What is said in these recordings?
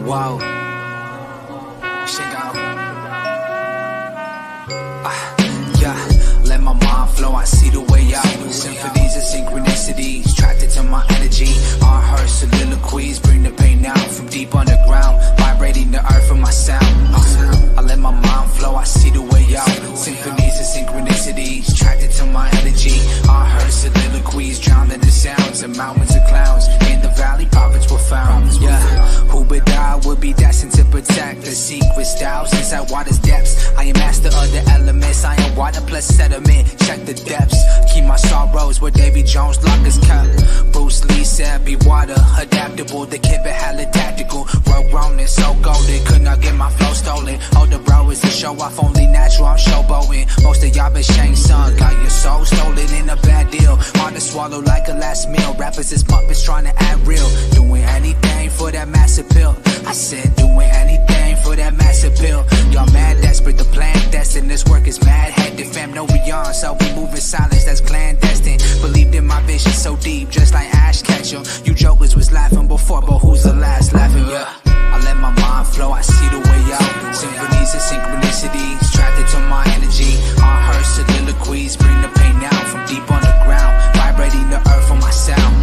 Wow. Yeah, let my mind flow, I see the way out. Symphonies and synchronicities, tracked into my energy. Unheard soliloquies, bring the pain out from deep underground, vibrating the earth with my sound. I let my mind flow, I see the way out. Symphonies and synchronicities, tracked into my energy. Unheard soliloquies, drowned in the sounds of mountains of clowns. In the valley, prophets were found. Yeah, who but I would be destined to protect the secret styles inside water's depths. I am master of the elements, I am water plus sediment. Check the depths, keep my sorrows where Davy Jones' lockers kept. Bruce Lee said be water, adaptable. The kid but hella tactical. Well grown and so golden, could not get my flow stolen. Older bro is a show off, only natural, I'm showboating. Most of y'all been Shane son, got your soul stolen in a bad deal. Hard to swallow like a last meal. Rappers is puppets trying to act real. Doing anything for that massive pill. I said doing anything for that massive pill. Y'all mad desperate, the plan destined. This work is mad hectic. Fam, no beyond, so we move in silence, that's clandestine. Believed in my vision so deep, just like Ash Ketchum. You jokers was laughing before, but who's the last laughing? Yeah, I let my mind flow, I see the way out. Symphonies and synchronicities, trapped into my energy. Unheard soliloquies, bring the pain out from deep underground, vibrating the earth on my sound.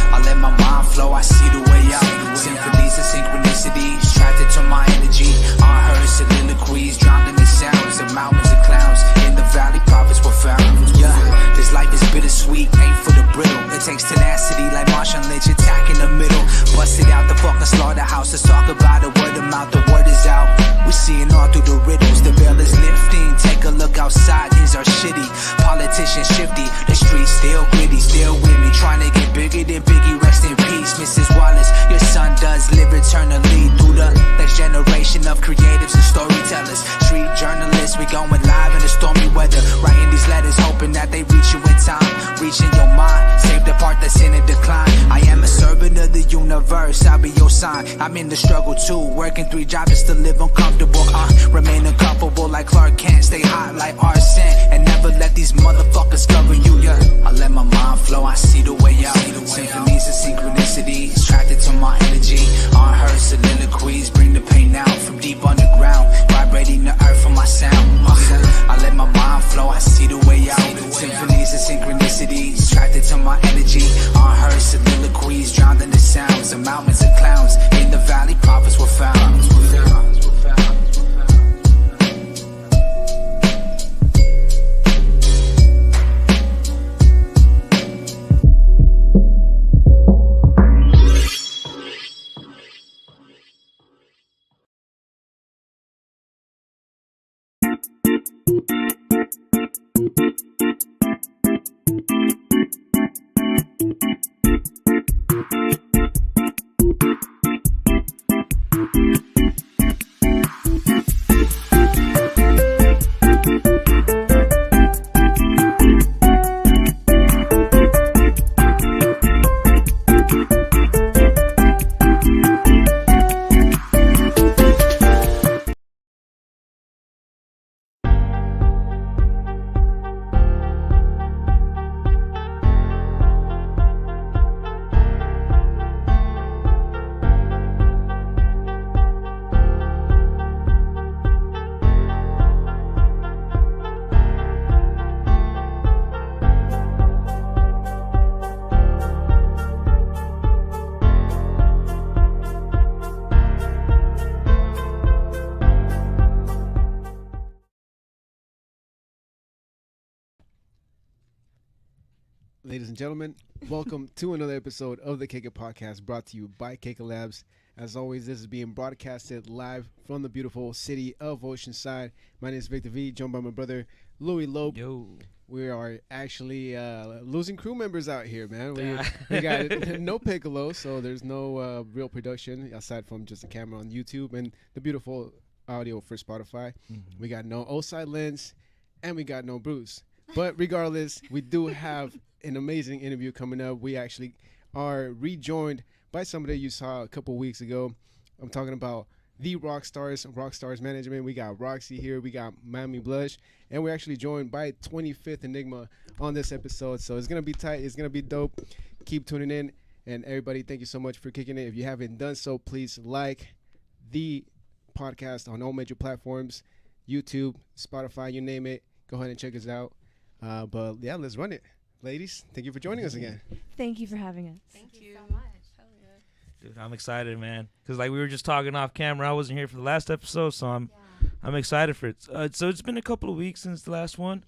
I let my mind flow, I see the way out. Symphonies and synchronicities, trapped into my energy. Unheard soliloquies, drowned in the sounds of mountains and clowns. In the valley, prophets were found. Yeah, this life is bittersweet, ain't for the brittle. It takes tenacity like Martian Lynch, attack in the middle. Bust it out the fucking slaughterhouse. Let's talk about it, word of mouth, the word is out. We're seeing all through the riddles, the veil is lifting. Take a look outside, things are shitty. Politicians shifty, the streets still gritty. Still with me, trying to get bigger than Biggie. Rest in peace, Mrs. Wallace. Your son does live eternally through the next generation of creatives and storytellers. Street journalists, we going live in the stormy weather. Writing these letters, hoping that they reach you in time. Reaching your mind, save the part that's in a decline. I am a servant of the universe, I'll be your sign. I'm in the struggle too, working 3 jobs just to live uncomfortable. Remain uncomfortable like Clark Kent, stay hot like arson, and never let these motherfuckers cover you. Yeah, I let my mind flow, I see the way out. Symphonies and synchronicities, tracked into my energy. Unheard soliloquies, bring the pain out from deep underground, vibrating the earth on my sound. I let my mind flow, I see the way out. Symphonies and synchronicities, tracked into my energy. Unheard soliloquies, drowned in the sounds of mountains and clowns. In the valley, prophets were found. Ladies and gentlemen, welcome to another episode of the Kick It Podcast, brought to you by Kick It Labs. As always, this is being broadcasted live from the beautiful city of Oceanside. My name is Victor V, joined by my brother Louis Loeb. Yo. We are actually losing crew members out here, man. We got no Piccolo, so there's no real production aside from just a camera on YouTube and the beautiful audio for Spotify. Mm-hmm. We got no Oside Lens, and we got no Bruce. But regardless, we do have an amazing interview coming up. We actually are rejoined by somebody you saw a couple weeks ago. I'm talking about the RoxStarz Management. We got Roxy here. We got Miami Blush. And we're actually joined by 25th Enigma on this episode. So it's going to be tight. It's going to be dope. Keep tuning in. And everybody, thank you so much for kicking it. If you haven't done so, please like the podcast on all major platforms, YouTube, Spotify, you name it. Go ahead and check us out. But yeah, let's run it. Ladies, thank you for joining us again. Thank you for having us. Thank you so much. Hell yeah. Dude, I'm excited, man. Because like we were just talking off camera. I wasn't here for the last episode, so I'm excited for it. So it's been a couple of weeks since the last one.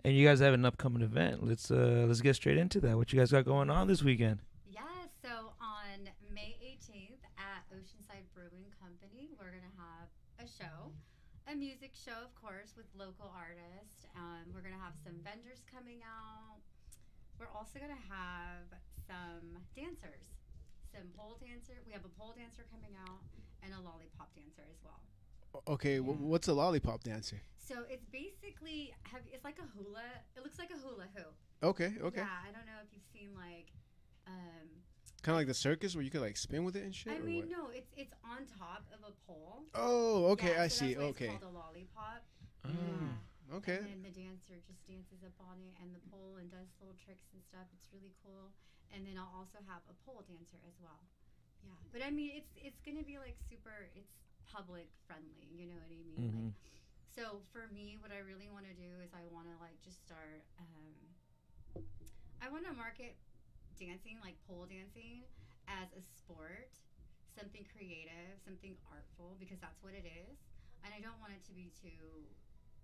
And you guys have an upcoming event. Let's get straight into that. What you guys got going on this weekend? Yeah, so on May 18th at Oceanside Brewing Company, we're going to have a show, a music show, of course, with local artists. We're going to have some vendors coming out. We're also going to have some dancers, some pole dancer. We have a pole dancer coming out and a lollipop dancer as well. Okay, what's a lollipop dancer? So it's basically, it's like a hula. It looks like a hula hoop. Okay. Yeah, I don't know if you've seen like, kind of like the circus where you could like spin with it and shit. I or mean, what? no, it's on top of a pole. Oh, okay, Yeah, I so see. that's why Okay. It's called a lollipop. Okay. And then the dancer just dances up on it and the pole and does little tricks and stuff. It's really cool. And then I'll also have a pole dancer as well. Yeah, but I mean, it's gonna be like super. It's public friendly. You know what I mean? Like, so for me, what I really want to do is I want to like just start. I want to market dancing, like pole dancing, as a sport, something creative, something artful, because that's what it is. And I don't want it to be too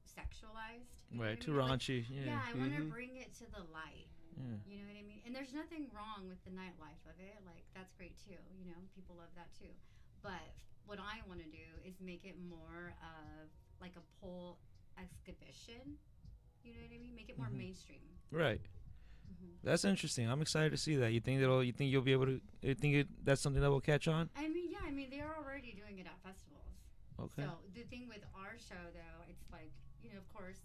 sexualized. Right, too Like, raunchy. Yeah. I want to bring it to the light. Yeah. You know what I mean? And there's nothing wrong with the nightlife of it. Like, that's great too. You know, people love that too. But what I want to do is make it more of like a pole exhibition. You know what I mean? Make it more mainstream. Right. That's interesting. I'm excited to see that. You think you'll be able to? That's something that will catch on? I mean, yeah. I mean, they are already doing it at festivals. Okay. So the thing with our show, though, it's like, you know, of course,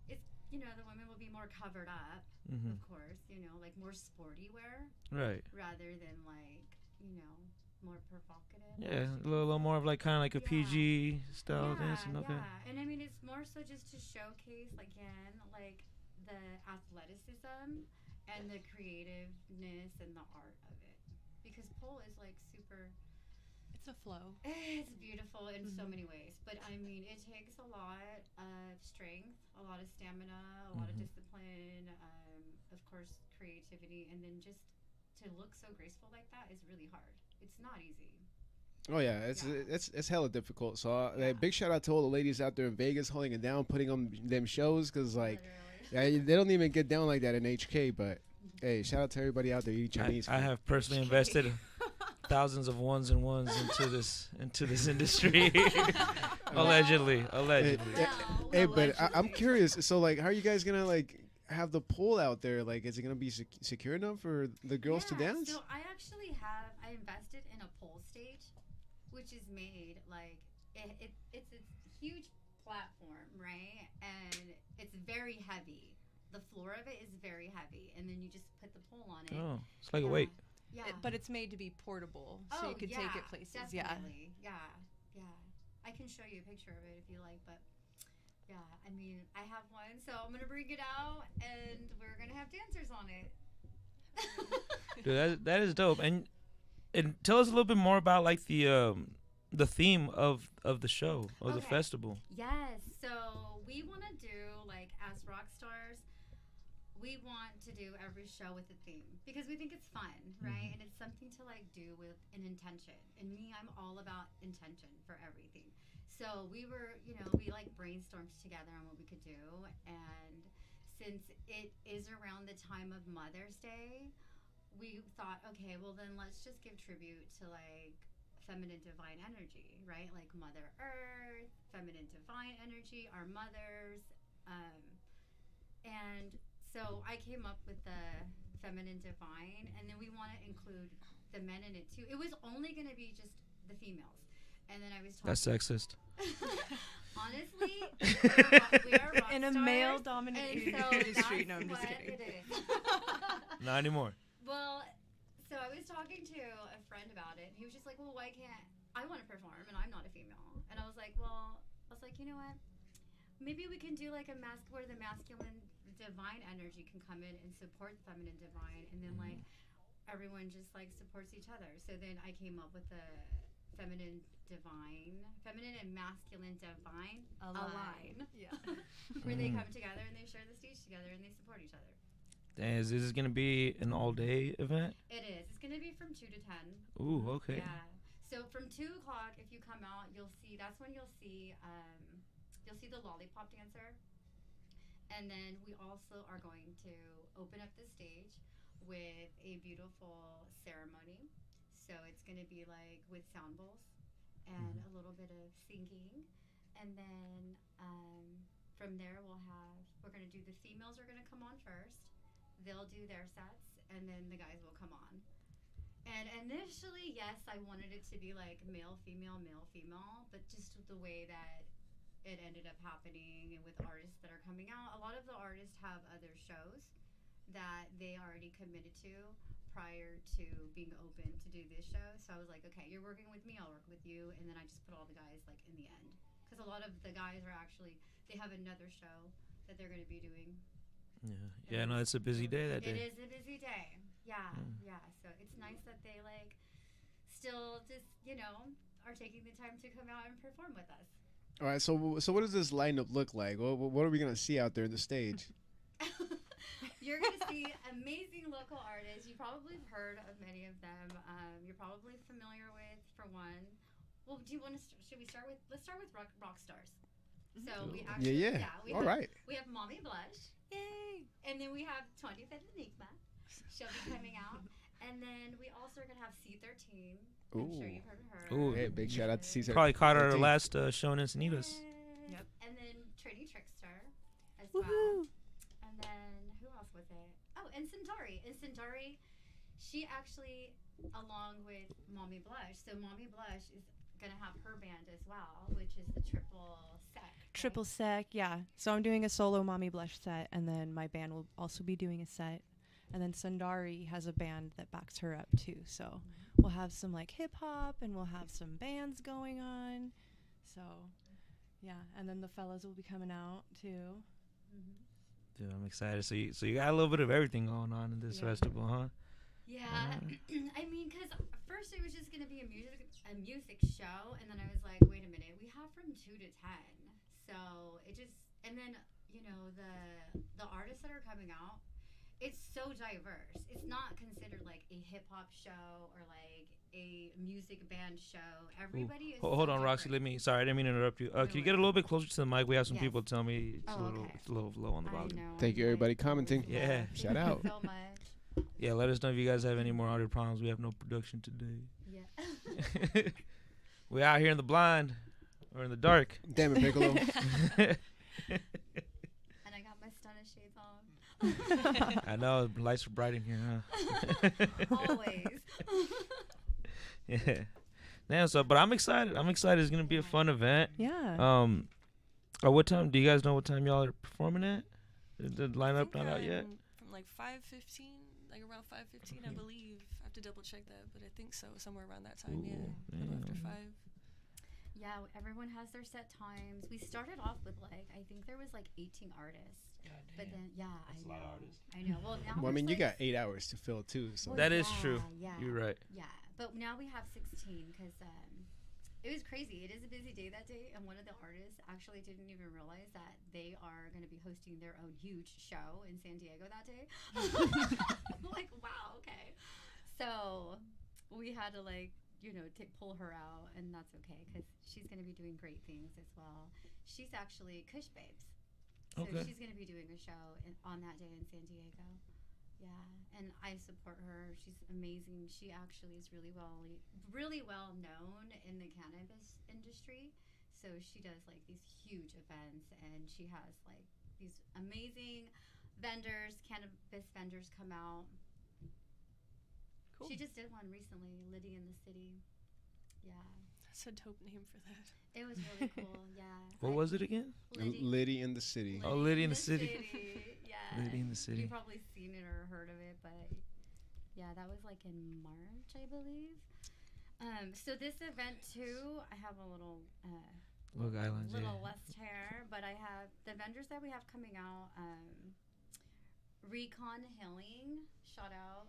it's, you know, the women will be more covered up, of course, you know, like more sporty wear, Right. rather than like, you know, more provocative. Yeah, a little more of like kind of like a PG style dancing. Okay. Yeah, and I mean, it's more so just to showcase, again, like the athleticism and the creativeness and the art of it, because pole is like super. It's a flow. It's beautiful in so many ways, but I mean, it takes a lot of strength, a lot of stamina, a lot of discipline, of course, creativity, and then just to look so graceful like that is really hard. It's not easy. Oh yeah, it's hella difficult. So big shout out to all the ladies out there in Vegas holding it down, putting on them shows, because like they don't even get down like that in HK. But hey, shout out to everybody out there eating Chinese. I have personally invested thousands of ones and ones into this industry. Allegedly. Hey, but I'm curious. So like, how are you guys gonna like have the pool out there? Like, is it gonna be secure enough for the girls to dance? So I actually I invested in a pole stage, which is made like it's a huge platform, right? And it's very heavy. The floor of it is very heavy, and then you just put the pole on it. Oh, it's like a weight. Yeah. But it's made to be portable, so you can take it places. Definitely. Yeah. I can show you a picture of it if you like, but yeah, I mean, I have one, so I'm gonna bring it out, and we're gonna have dancers on it. Dude, that is dope. And tell us a little bit more about like the theme of the show or the festival. Yes, so we want to do, like, as RoxStarz, we want to do every show with a theme because we think it's fun, right? And it's something to like do with an intention. And me, I'm all about intention for everything. So we were, you know, we like brainstormed together on what we could do. And since it is around the time of Mother's Day, we thought, okay, well then let's just give tribute to like feminine divine energy, right? Like Mother Earth, feminine divine energy, our mothers. And so I came up with the feminine divine, and then we want to include the men in it too. It was only going to be just the females. And then I was talking. That's sexist. Honestly, we are rock in a stars, male-dominated and so industry. No, I'm that's just what kidding. it is. Not anymore. Well, so I was talking to a friend about it, and he was just like, well, why can't I want to perform and I'm not a female. And I was like, you know what? Maybe we can do like a mask where the masculine divine energy can come in and support the feminine divine, and then like everyone just like supports each other. So then I came up with the feminine and masculine divine align. Yeah. Where they come together and they share the stage together and they support each other. Is this gonna be an all-day event? It is. It's gonna be from 2 to 10. Ooh, okay. Yeah. So from 2 o'clock, if you come out, you'll see. That's when you'll see the lollipop dancer. And then we also are going to open up the stage with a beautiful ceremony. So it's going to be like with sound bowls and a little bit of singing. And then from there we're going to do, the females are going to come on first. They'll do their sets and then the guys will come on. And initially, yes, I wanted it to be like male, female, but just the way that it ended up happening and with artists that are coming out, a lot of the artists have other shows that they already committed to prior to being open to do this show. So I was like, okay, you're working with me, I'll work with you, and then I just put all the guys like in the end, because a lot of the guys are actually, they have another show that they're going to be doing. Yeah, no, it's a busy day that day. It is a busy day. Yeah. So it's nice that they like still just, are taking the time to come out and perform with us. All right, so what does this lineup look like? What are we gonna see out there in the stage? You're going to see amazing local artists. You probably have heard of many of them. You're probably familiar with, for one. Well, do you want to? Should we start with? Let's start with RoxStarz. So we actually, we have Mommy Blush. Yay! And then we have 25th Enigma. She'll be coming out. And then we also are going to have C13. I'm sure you've heard of her. Ooh, hey, big shout out to C13. Probably caught her last show in Encinitas. Yep. And then Trini Trickster as Woohoo. well. And then who else was it? Oh, and Centauri. And Centauri, she actually, along with Mommy Blush, so Mommy Blush is going to have her band as well, which is the Triple Sec. Right? Triple Sec, yeah. So I'm doing a solo Mommy Blush set, and then my band will also be doing a set. And then Sundari has a band that backs her up too. So we'll have some like hip hop, and we'll have some bands going on. So yeah, and then the fellas will be coming out too. Dude, I'm excited. So you got a little bit of everything going on in this festival, huh? Yeah. I mean, because first it was just going to be a music show, and then I was like, wait a minute, we have from 2 to 10. So it just, and then, the artists that are coming out, it's so diverse. It's not considered like a hip hop show or like a music band show. Everybody is. Hold on, Roxy. Sorry, I didn't mean to interrupt you. Can you get a little bit closer to the mic? We have some people tell me it's a little low on the volume. Thank you, everybody commenting. Yeah. Shout out. Thank you so much. Yeah, let us know if you guys have any more audio problems. We have no production today. Yeah. We out here in the blind or in the dark. Damn it, Piccolo. And I got my stunner shades on. I know lights are bright in here, huh? Always. Yeah. Damn. So, but I'm excited. It's gonna be a fun event. Yeah. At what time? Do you guys know what time y'all are performing at? The lineup not out yet. From like 5:15, like around 5:15, I believe. I have to double check that, but I think so, somewhere around that time. Ooh, yeah, a little after 5. Yeah, everyone has their set times. We started off with I think there was 18 artists. But then, That's a lot of artists. I know. Well, now Well, I mean, there's, you got 8 hours to fill too. So Well, That is yeah, true. Yeah. You're right. Yeah, but now we have 16 because it was crazy. It is a busy day that day, and one of the artists actually didn't even realize that they are going to be hosting their own huge show in San Diego that day. I'm like, wow, okay. So we had to pull her out, and that's okay because she's going to be doing great things as well. She's actually Kush Babes. So she's going to be doing a show on that day in San Diego. Yeah, and I support her. She's amazing. She actually is really well known in the cannabis industry. So she does these huge events, and she has these amazing vendors, cannabis vendors come out. Cool. She just did one recently, Liddy in the City. Yeah. That's a dope name for that. It was really cool, yeah. What was it again? Liddy in the City. Oh, Liddy in the City. Yeah. Liddy in the City. You've probably seen it or heard of it, but yeah, that was in March, I believe. So this event too, I have a little Look Islands. little Yeah. list here, but I have the vendors that we have coming out. Recon Healing, shout out.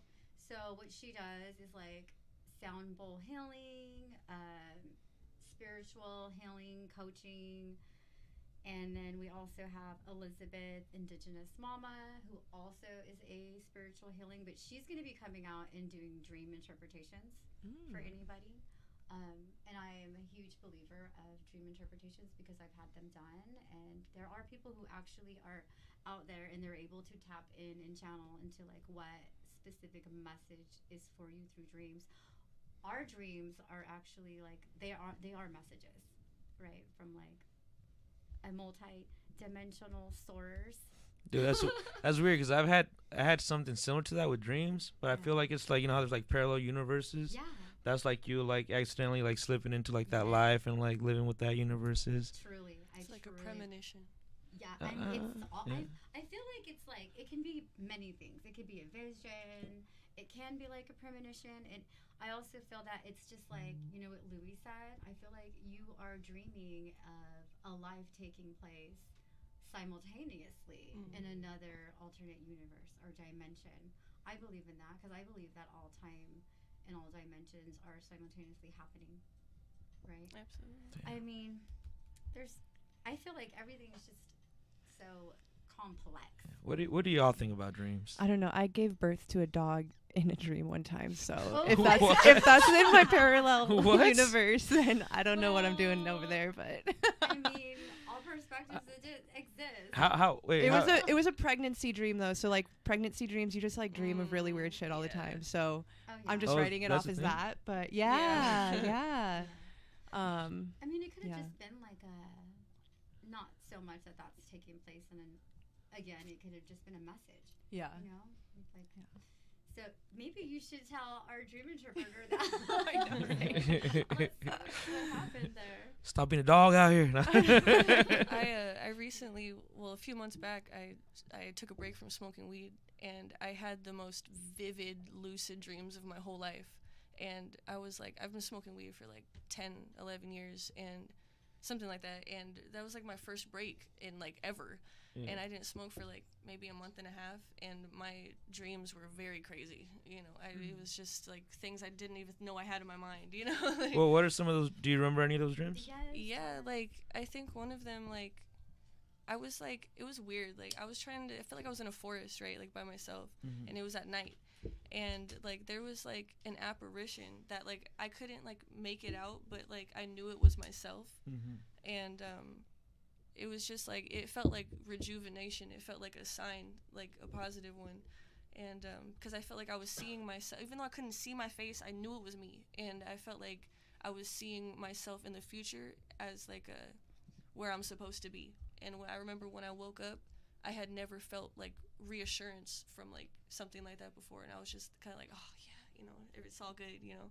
So what she does is like sound bowl healing, spiritual healing, coaching, and then we also have Elizabeth, Indigenous Mama, who also is a spiritual healing, but she's going to be coming out and doing dream interpretations for anybody. And I am a huge believer of dream interpretations because I've had them done, and there are people who actually are out there and they're able to tap in and channel into like what specific message is for you through dreams. Our dreams are actually like they are messages, right? From like a multi-dimensional source. Dude, that's weird because I had something similar to that with dreams, but I feel like it's like, you know how there's like parallel universes. Yeah. That's like you like accidentally like slipping into like that life and like living with that universes. Truly, It's like a premonition. Yeah, and it's all, yeah. I feel like it's like it can be many things. It could be a vision. It can be like a premonition, and I also feel that it's just like, you know what Louis said. I feel like you are dreaming of a life taking place simultaneously in another alternate universe or dimension. I believe in that because I believe that all time and all dimensions are simultaneously happening, right? Absolutely. I mean, I feel like everything is just so complex. What do y'all think about dreams? I don't know. I gave birth to a dog in a dream one time, so Oh. if What? that's in my parallel What? universe, then I don't know what I'm doing over Well, there. But I mean, all perspectives exist. How wait? it was a pregnancy dream though. So like pregnancy dreams, you just like dream of really weird shit all the Yeah. time. So Oh, I'm yeah. just Oh, writing it that's off a as thing? that. But yeah, Yeah. yeah. I mean, it could have Yeah. just been like not so much that that's taking place, and then again, it could have just been a message. Yeah. You know, it's like. So maybe you should tell our dream interpreter that. I know, right? What happened there? Stop being a dog out here. I recently, well, a few months back, I took a break from smoking weed, and I had the most vivid, lucid dreams of my whole life. And I was like, I've been smoking weed for like 10, 11 years, and something like that. And that was like my first break in like ever. Yeah. And I didn't smoke for like maybe a month and a half, and my dreams were very crazy. You know, it was just like things I didn't even know I had in my mind. You know. Like, Well, what are some of those? Do you remember any of those dreams? Yes. yeah, like I think one of them, like I was like, it was weird. Like I felt like I was in a forest, right, like by myself, and it was at night, and like there was like an apparition that like I couldn't like make it out, but like I knew it was myself, and it was just like, it felt like rejuvenation. It felt like a sign, like a positive one. And because I felt like I was seeing myself, even though I couldn't see my face, I knew it was me. And I felt like I was seeing myself in the future as like where I'm supposed to be. And I remember when I woke up, I had never felt like reassurance from like something like that before. And I was just kind of like, oh yeah, you know, it's all good, you know.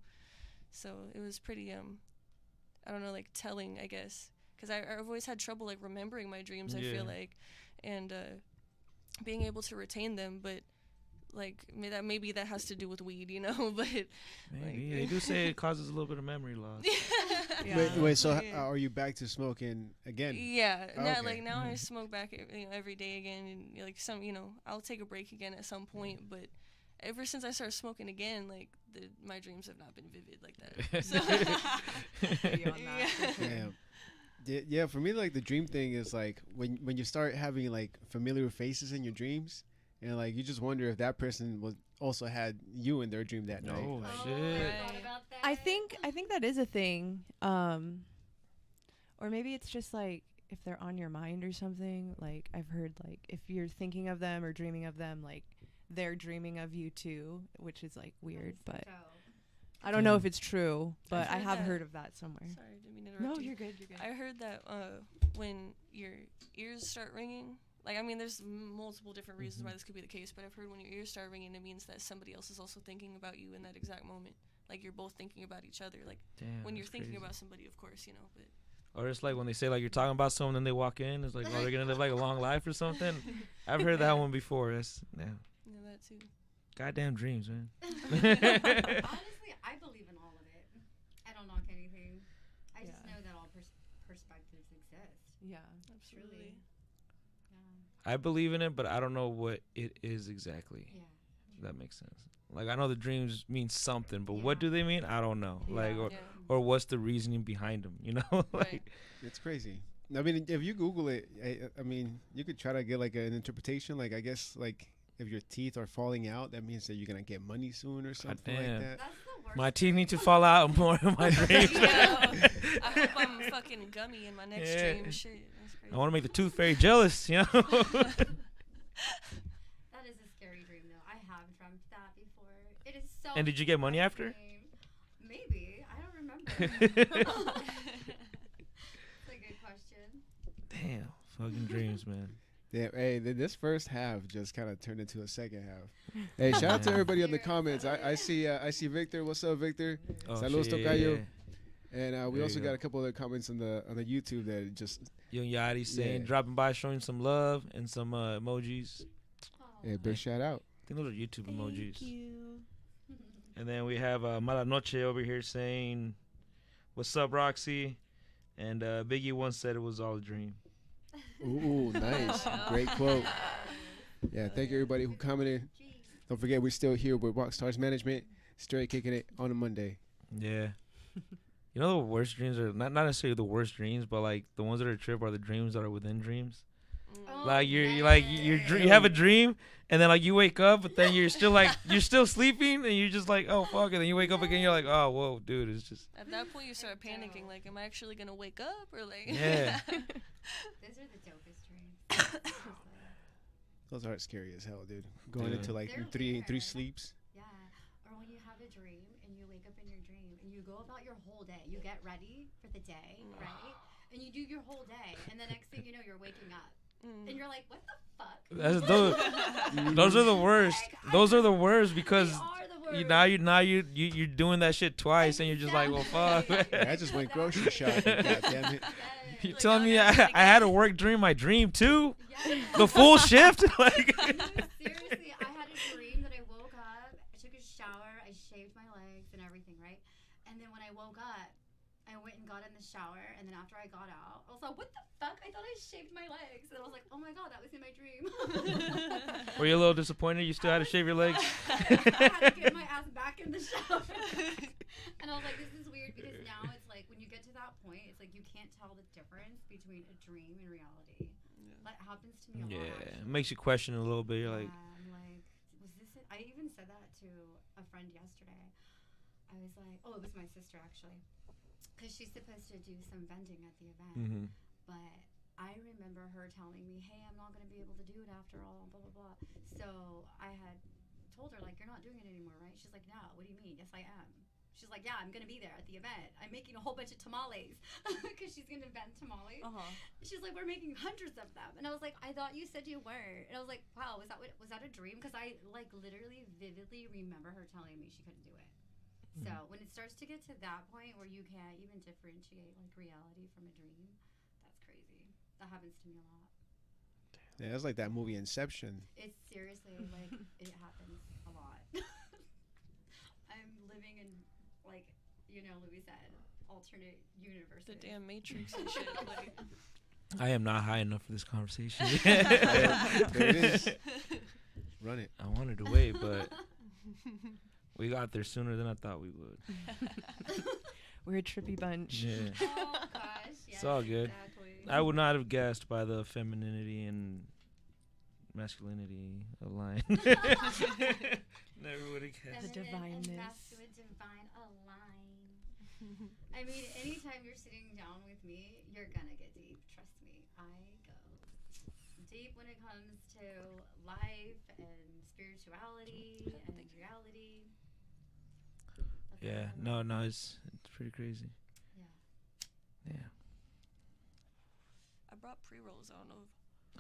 So it was pretty, I don't know, like telling, I guess. Because I've always had trouble like remembering my dreams, I feel like, and being able to retain them, but like maybe that has to do with weed, you know. But Maybe like, they do say it causes a little bit of memory loss. Yeah. Wait, so Yeah. are you back to smoking again? Yeah, Okay. now I smoke back, you know, every day again, and like you know, I'll take a break again at some point, but ever since I started smoking again, like my dreams have not been vivid like that. So, Yeah. Yeah, for me, like the dream thing is like when you start having like familiar faces in your dreams, and like you just wonder if that person was also had you in their dream that night. Oh Oh, shit! I thought about that. I think that is a thing. Or maybe it's just like if they're on your mind or something. Like I've heard like if you're thinking of them or dreaming of them, like they're dreaming of you too, which is like weird. That's But dope. I don't know if it's true. But I heard have that. heard of that somewhere. sorry, didn't mean to interrupt No, you. you're good. You're good. I heard that when your ears start ringing, like I mean, there's multiple different reasons why this could be the case, but I've heard when your ears start ringing, it means that somebody else is also thinking about you in that exact moment. Like you're both thinking about each other. Like Damn, when you're that's thinking crazy. about somebody, of course, you know. But Or it's like when they say like you're talking about someone, then they walk in. It's like, oh, they're gonna live like a long life or something. I've heard that one before. That's yeah, that too. goddamn dreams, man. Honestly, I believe in all of it. anything. I just Yeah. know that all perspectives exist. Yeah. Absolutely. Yeah. I believe in it, but I don't know what it is exactly. Yeah. If that makes sense. Like I know the dreams mean something, but Yeah. what do they mean? I don't know. Like Yeah. or what's the reasoning behind them? You know, like It's crazy. I mean, if you Google it, I mean, you could try to get like an interpretation. Like I guess like if your teeth are falling out, that means that you're gonna get money soon or something like damn. that. That's the worst. my teeth need to fall out more in my dreams. Yo, I hope I'm fucking gummy in my next Yeah. dream. Shit, that's crazy. I want to make the tooth fairy jealous. You know. That is a scary dream, though. I have dreamt that before. It is so. And did you get money after? depressing. Maybe. I don't remember. That's a good question. Damn, fucking dreams, man. Yeah, hey, this first half just kind of turned into a second half. Hey, shout out to everybody in the comments. I see Victor. What's up, Victor? Oh, Saludos, shit, Tocayo. And we There also you got go. a couple of comments on the YouTube that just Young Yachty saying, Yeah. dropping by, showing some love and some emojis. yeah, big shout out. I think those are YouTube emojis. Thank you. And then we have Mala Noche over here saying, "What's up, Roxy?" And Biggie once said it was all a dream. Ooh, nice. Great quote. Yeah, thank you everybody who commented. Don't forget, we're still here with RoxStarz Management, straight kicking it on a Monday. Yeah. You know the worst dreams are not necessarily the worst dreams, but like the ones that are a trip are the dreams that are within dreams. Oh, Like you yeah. you have a dream and then like you wake up, but then you're still like you're still sleeping and you're just like, oh fuck, and then you wake up again, you're like, oh whoa, dude, it's just At that point, you start panicking. Like, am I actually gonna wake up or like? Yeah. Those are the dopest dreams. Those aren't scary as hell, dude. Going Yeah. into like They're three weird. sleeps. Yeah. Or when you have a dream and you wake up in your dream and you go about your whole day. You get ready for the day, right? And you do your whole day, and the next thing you know, you're waking up. And you're like, what the fuck? that's those are the worst. Those are the worst because They are the worst. you're doing that shit twice and you're just like, well fuck. Exactly. Yeah, I just went grocery shopping. God damn it. Yes. You Like, telling me I gotta I had to work during my dream too? Yes. The full shift? Like No, seriously, I had a dream that I woke up, I took a shower, I shaved my legs and everything, right? And then when I woke up, I went and got in the shower, and then after I got out, I was like, what the fuck? I thought I shaved my legs. And I was like, oh my god, that was in my dream. were you a little disappointed you still had to shave your legs? I had to get my ass back in the shower. And I was like, this is weird because now it's like when you get to that point, it's like you can't tell the difference between a dream and reality. That happens to me a lot. Yeah, it actually. makes you question a little bit. You're like, I'm like, was this it? I even said that to a friend yesterday. I was like, oh, it was my sister actually. Because she's supposed to do some vending at the event. mm-hmm. But I remember her telling me, hey, I'm not going to be able to do it after all, blah, blah, blah. So I had told her, like, you're not doing it anymore, right? She's like, no, what do you mean? Yes, I am. She's like, yeah, I'm going to be there at the event. I'm making a whole bunch of tamales because she's going to vend tamales. She's like, we're making hundreds of them. And I was like, I thought you said you weren't. And I was like, wow, was that a dream? Because I, like, literally vividly remember her telling me she couldn't do it. So when it starts to get to that point where you can't even differentiate like reality from a dream, that's crazy. That happens to me a lot. Yeah, that's like that movie Inception. It's seriously like it happens a lot. I'm living in like Louis said, alternate universes. The damn Matrix and shit. Like, I am not high enough for this conversation. There it is. Run it. I wanted to wait, but we got there sooner than I thought we would. We're a trippy bunch. Yeah. Oh gosh, yes, It's all good. Exactly. I would not have guessed by the femininity and masculinity align. Never would have guessed. The divineness. And masculine divine align. I mean, anytime you're sitting down with me, you're gonna get deep. Trust me, I go deep when it comes to life and spirituality and reality. That's Yeah, all I love. no, it's pretty crazy. Yeah. Yeah. I brought pre-rolls. I don't know.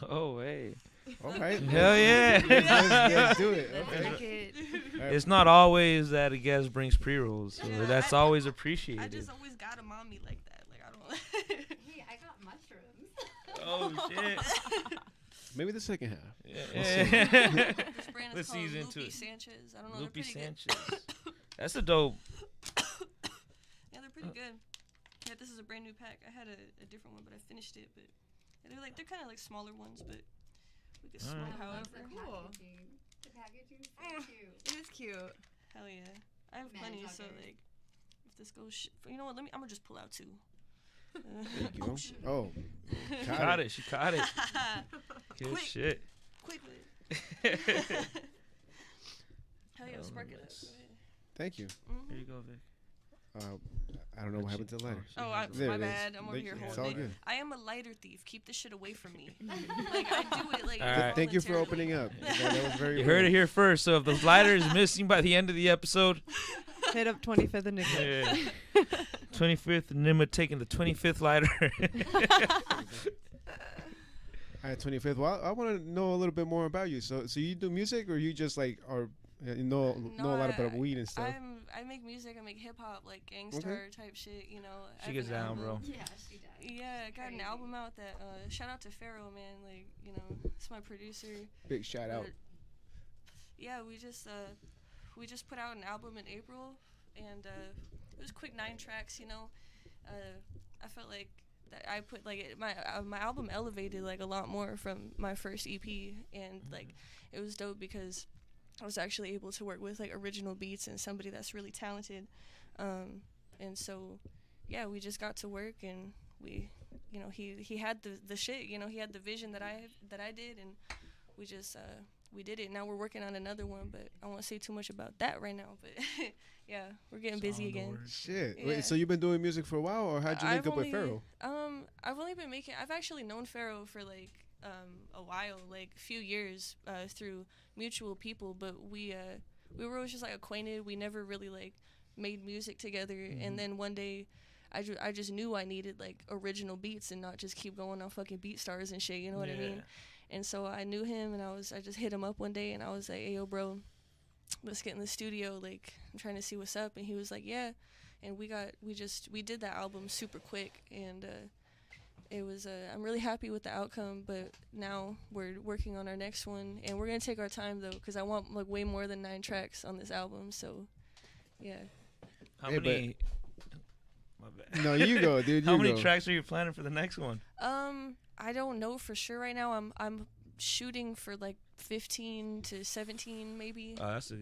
Oh, hey. All right. Hell yeah. Let's do it. Let's Okay. make it. All right. It's not always that a guest brings pre-rolls, so Yeah, that's I- always I appreciated. just always got a mommy like that. Like, I don't. Hey, I got mushrooms. Oh, shit. Maybe the second half. Yeah. This brand is Let's called ease into Loopy it. Sanchez. I don't know. Loopy they're pretty Sanchez. That's a dope. Good. Yeah, they're pretty good. Yeah, this is a brand new pack. I had a different one, but I finished it. But they're kind of like smaller ones, but we could smoke however. Cool. The packaging's so cute. It is cute. Hell yeah. I have plenty, so like, if this goes, you know what? I'm gonna just pull out 2. There you go. Oh, Caught it. She caught it. Good Quick. shit. Quick with it. Hell yeah, spark it up. Go ahead. Thank you. Here you go, Vic. I don't know what happened to the lighter. Oh, There my it is. bad. I'm over here It's holding all it. good. I am a lighter thief. Keep this shit away from me. Like, I do it, like, All right. Thank you for voluntarily. opening up. That was very You heard it here first. So if the lighter is missing by the end of the episode, Hit up 25th and Nick. yeah. 25th, Nima taking the 25th lighter. All right, 25th. Well, I want to know a little bit more about you. So you do music, or you just like are you know a lot about weed and stuff? I make music. I make hip hop, like gangster type shit. You know. I She have gets an down, album. bro. Yeah, she does. Yeah, I got an Crazy. album out that. Shout out to Pharaoh, man. Like, you know, it's my producer. Big shout out. But, yeah, we just put out an album in April, and it was quick 9 tracks. You know, I felt like that I put like my album elevated like a lot more from my first EP, and like it was dope because I was actually able to work with like original beats and somebody that's really talented, and so yeah, we just got to work, and we, you know, he had the shit, you know, he had the vision that I did, and we just we did it. Now we're working on another one, but I won't say too much about that right now. But yeah, we're getting busy again. Shit. Yeah. Wait, so you've been doing music for a while, or how'd you link up with Pharaoh? I've only been I've actually known Pharaoh for like a while, like a few years, through mutual people, but we were always just like acquainted. We never really like made music together, and then one day I just knew I needed like original beats and not just keep going on fucking BeatStars and shit, you know what I mean? And so I knew him, and I just hit him up one day, and I was like, hey, yo, bro, let's get in the studio. Like, I'm trying to see what's up. And he was like, yeah. And we did that album super quick, and it was, I'm really happy with the outcome, but now we're working on our next one, and we're going to take our time, though, because I want, like, way more than 9 tracks on this album, so, yeah. How Hey, many? My bad. No, you go, dude. How you many go. tracks are you planning for the next one? I don't know for sure right now. I'm shooting for like 15 to 17 maybe. Oh, that's a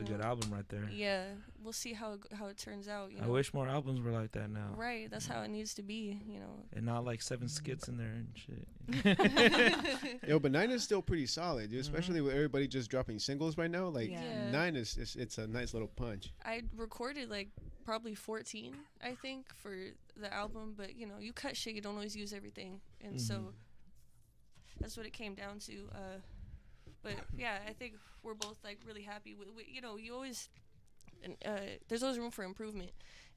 good album right there. Yeah, we'll see how it turns out. You know? I wish more albums were like that now. Right, that's how it needs to be. You know. And not like 7 skits in there and shit. Yo, but 9 is still pretty solid, dude, especially with everybody just dropping singles right now. Like, Yeah. 9 it's a nice little punch. I recorded like probably 14, I think, for the album. But you know, you cut shit, you don't always use everything, and so that's what it came down to. But yeah, I think we're both like really happy with, you know, you always, there's always room for improvement,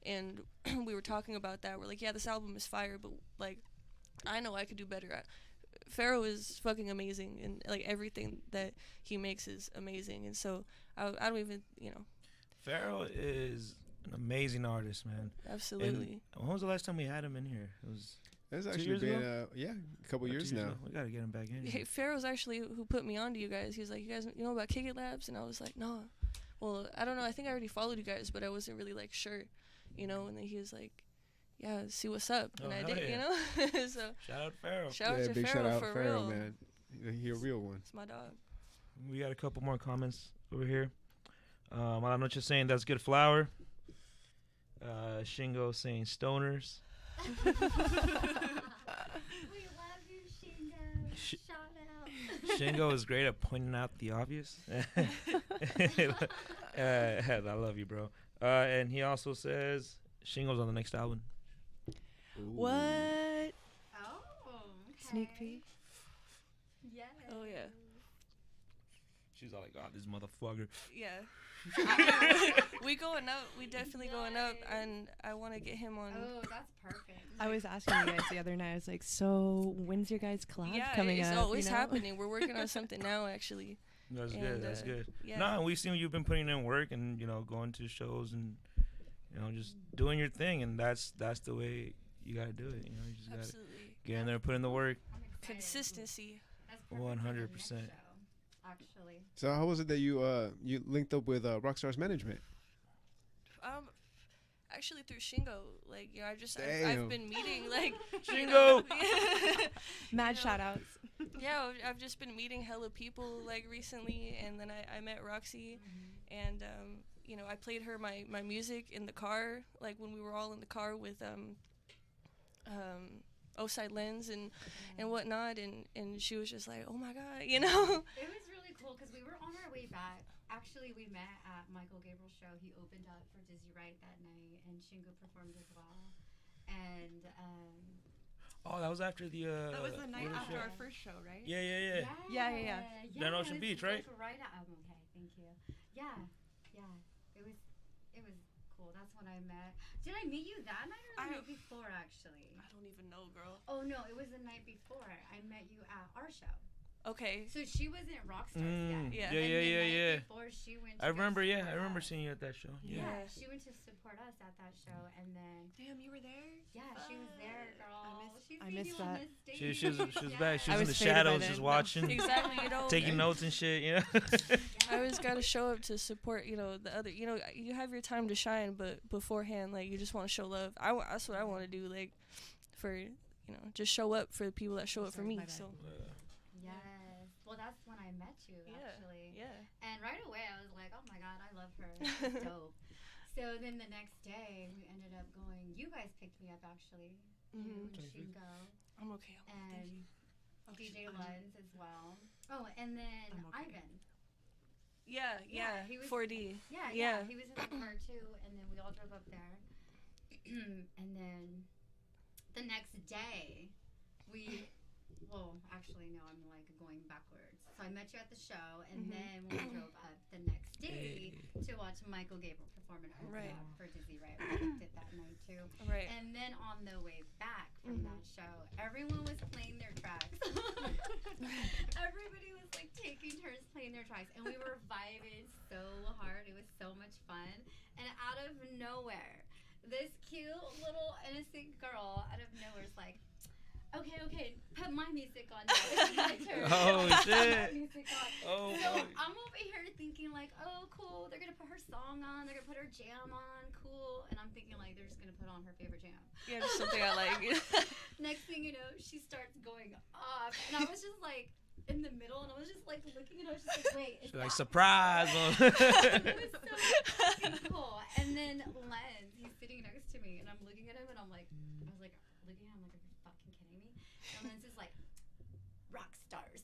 and we were talking about that. We're like, yeah, this album is fire, but like, I know I could do better. Pharaoh is fucking amazing, and like everything that he makes is amazing, and so I don't even, you know. Pharaoh is an amazing artist, man. Absolutely. And when was the last time we had him in here? It was That's 2 actually years been, ago? a couple years 2 now. ago. We gotta get him back in. Hey, Pharaoh's actually who put me on to you guys. He's like, you guys, you know about Kick It Labs? And I was like, no. Well, I don't know. I think I already followed you guys, but I wasn't really like sure, you know. And then he was like, yeah, see what's up, and Oh, I hell did, yeah. you know. So Shout out Pharaoh. shout out Yeah, to big Pharaoh shout out for Pharaoh, real. man. He a real one. It's my dog. We got a couple more comments over here. Malanoche saying that's good flower. Shingo saying stoners. We love you, Shingo. Shout out. Shingo is great at pointing out the obvious. I love you, bro. And he also says Shingo's on the next album. What? Oh, okay. Sneak peek? Yes. Oh yeah, She's all like, "Oh, this motherfucker." yeah. We going up. We definitely going up, and I want to get him on. Oh, that's perfect. I was asking you guys the other night. I was like, so when's your guys' collab Yeah, coming it's up? always you know? happening. We're working on something now, actually. That's And, good. That's good. Yeah. No, we've seen you've been putting in work and going to shows and just doing your thing, and that's the way you gotta do it. You just gotta Absolutely. get in there, put in the work. I'm excited. Consistency. That's perfect for the 100%. next show, actually. So how was it that you linked up with RoxStarz Management? actually through Shingo. Like, you know, Damn. I've been meeting like Shingo. Mad know, shout outs. yeah, I've just been meeting hella people like recently, and then I met Roxy, and you know, I played her my music in the car, like when we were all in the car with O-side lens and whatnot, and she was just like, oh my god, you know. It was really cool because we were on our way back. Actually, we met at Michael Gabriel's show. He opened up for Dizzy Wright that night, and Shingo performed as well. And Oh, that was after the. That was the night what after show? our first show, right? Yeah. Yeah. Down Ocean Beach, right? Right. Okay, thank you. Yeah. It was cool. That's when I met. Did I meet you that night or the night before? Actually, I don't even know, girl. Oh no, it was the night before. I met you at our show. Okay. So she wasn't RoxStarz yet. Yeah. And the night Yeah. Before she went. I remember. support I remember us. seeing you at that show. Yeah, Yeah. she went to support us at that show, and then Damn, you were there. yeah, she was there, girl. I missed that. She was back. She I was in was the faded by shadows, then. just No. watching, Exactly, you know. taking notes and shit. You know. I always gotta show up to support, you know, the other. You know, you have your time to shine, but beforehand, like, you just want to show love. That's what I want to do, like, for, you know, just show up for the people that show up for Sorry, me. my bad. So Yes. Well, that's when I met you, actually. yeah. And right away, I was like, oh my god, I love her. She's dope. So then the next day, we ended up going. You guys picked me up, actually. You and Shingo. I'm okay. Thank you. And DJ Lens as well. Oh, and then I'm okay. Ivan. Yeah. he was- 4D. Yeah, Yeah. he was in the car too, and then we all drove up there. And then the next day, actually, no, I'm like going backwards. So I met you at the show, and then we drove up the next day to watch Michael Gabriel perform and open Right. up for Dizzy Wright. We picked it that night too. Right. And then on the way back from that show, everyone was playing their tracks. Everybody was like taking turns playing their tracks, and we were vibing so hard. It was so much fun. And out of nowhere, this cute little innocent girl out of nowhere is like, okay, put my music on now. It's my turn. Oh, Put shit. my music on. Oh, So fuck. I'm over here thinking like, oh, cool. They're gonna put her song on. They're gonna put her jam on. Cool. And I'm thinking like they're just gonna put on her favorite jam. Yeah, just something I like. Next thing you know, she starts going off, and I was just like in the middle, and I was just like looking, and I was just like, wait, is She's like, that surprise. it was so fucking cool. And then Lens, he's sitting next to me, and I'm looking at him, and I was like, looking at him like, are you fucking kidding me? And Lens is like, RoxStarz.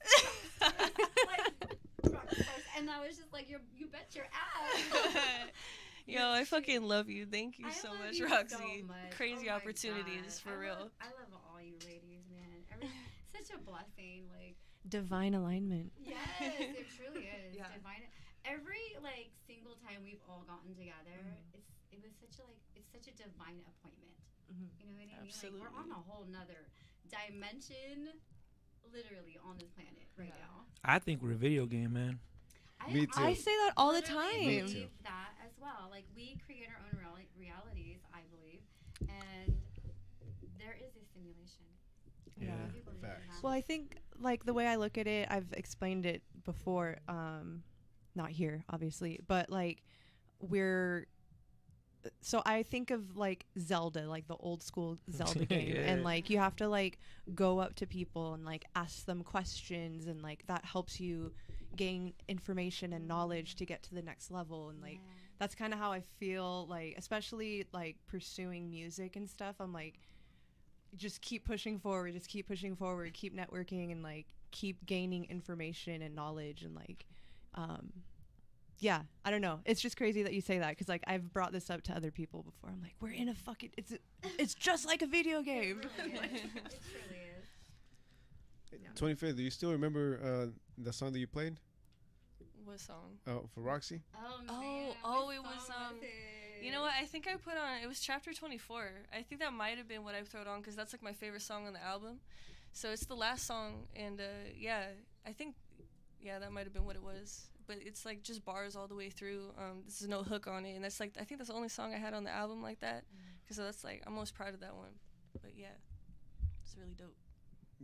RoxStarz. And I was just like, you bet your ass. Yo, I fucking love you. Thank you I so love much, you Roxy. so much. Crazy Oh my opportunities, God. for real. I love all you ladies, man. Such a blessing. Like, Divine alignment. yes, it truly is. Yeah. Divine. Every like single time we've all gotten together, it's such a divine appointment. You know what I mean? Absolutely. Like, we're on a whole nother dimension, literally on this planet right now. I think we're a video game, man. Me too. I say that all the literally time. believe that as well. Like, we create our own realities, I believe, and there is a simulation. Yeah. I do believe in Facts. that. Well, I think like the way I look at it, I've explained it before, not here obviously, but like so I think of like Zelda, like the old school Zelda game, Yeah. and like you have to like go up to people and like ask them questions, and like that helps you gain information and knowledge to get to the next level. And like that's kind of how I feel, like especially like pursuing music and stuff. I'm like, just keep pushing forward, keep networking, and like keep gaining information and knowledge. And like yeah, I don't know, it's just crazy that you say that, because like I've brought this up to other people before. I'm like, we're in a fucking it's just like a video game. It really is. 25th, do you still remember the song that you played What song? for Roxy? Oh, Oh, man, oh, what it was, song you it? know what? I think I put on, it was Chapter 24. I think that might have been what I thrown on, because that's like my favorite song on the album. So it's the last song, and yeah, I think, yeah, that might have been what it was. But it's like just bars all the way through. This is no hook on it, and that's like, I think that's the only song I had on the album like that. Because that's like, I'm most proud of that one. But yeah, it's really dope.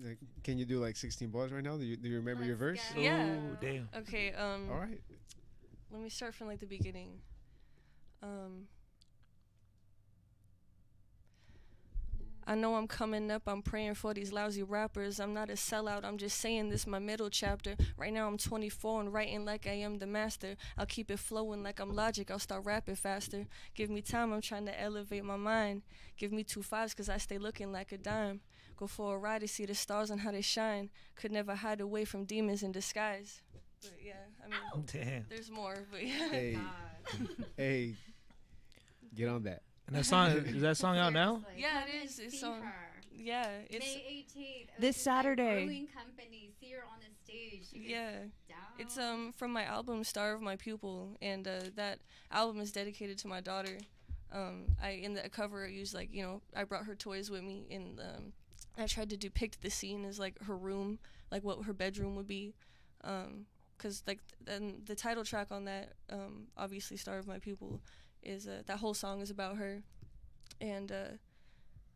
Like, can you do like 16 bars right now? Do you remember your verse? Let's go. Yeah. Oh, damn. Okay, All right. let me start from like the beginning. I know I'm coming up, I'm praying for these lousy rappers. I'm not a sellout, I'm just saying this my middle chapter. Right now I'm 24 and writing like I am the master. I'll keep it flowing like I'm Logic, I'll start rapping faster. Give me time, I'm trying to elevate my mind. Give me 2 5s cause I stay looking like a dime. Go for a ride to see the stars and how they shine. Could never hide away from demons in disguise. But yeah, I mean, Damn. there's more, but yeah. Hey, hey, get on that. And that song is that song out now? Seriously, Yeah, come it and is. It's see on. her. Yeah, it's May 18th. This Oceanside Saturday. Brewing Company. See her on the stage. She yeah. gets It's down. from my album Star of My Pupil, and that album is dedicated to my daughter. I in the cover I used like I brought her toys with me, and I tried to depict the scene as like her room, like what her bedroom would be, cause like then the title track on that obviously Star of My Pupil is that whole song is about her, and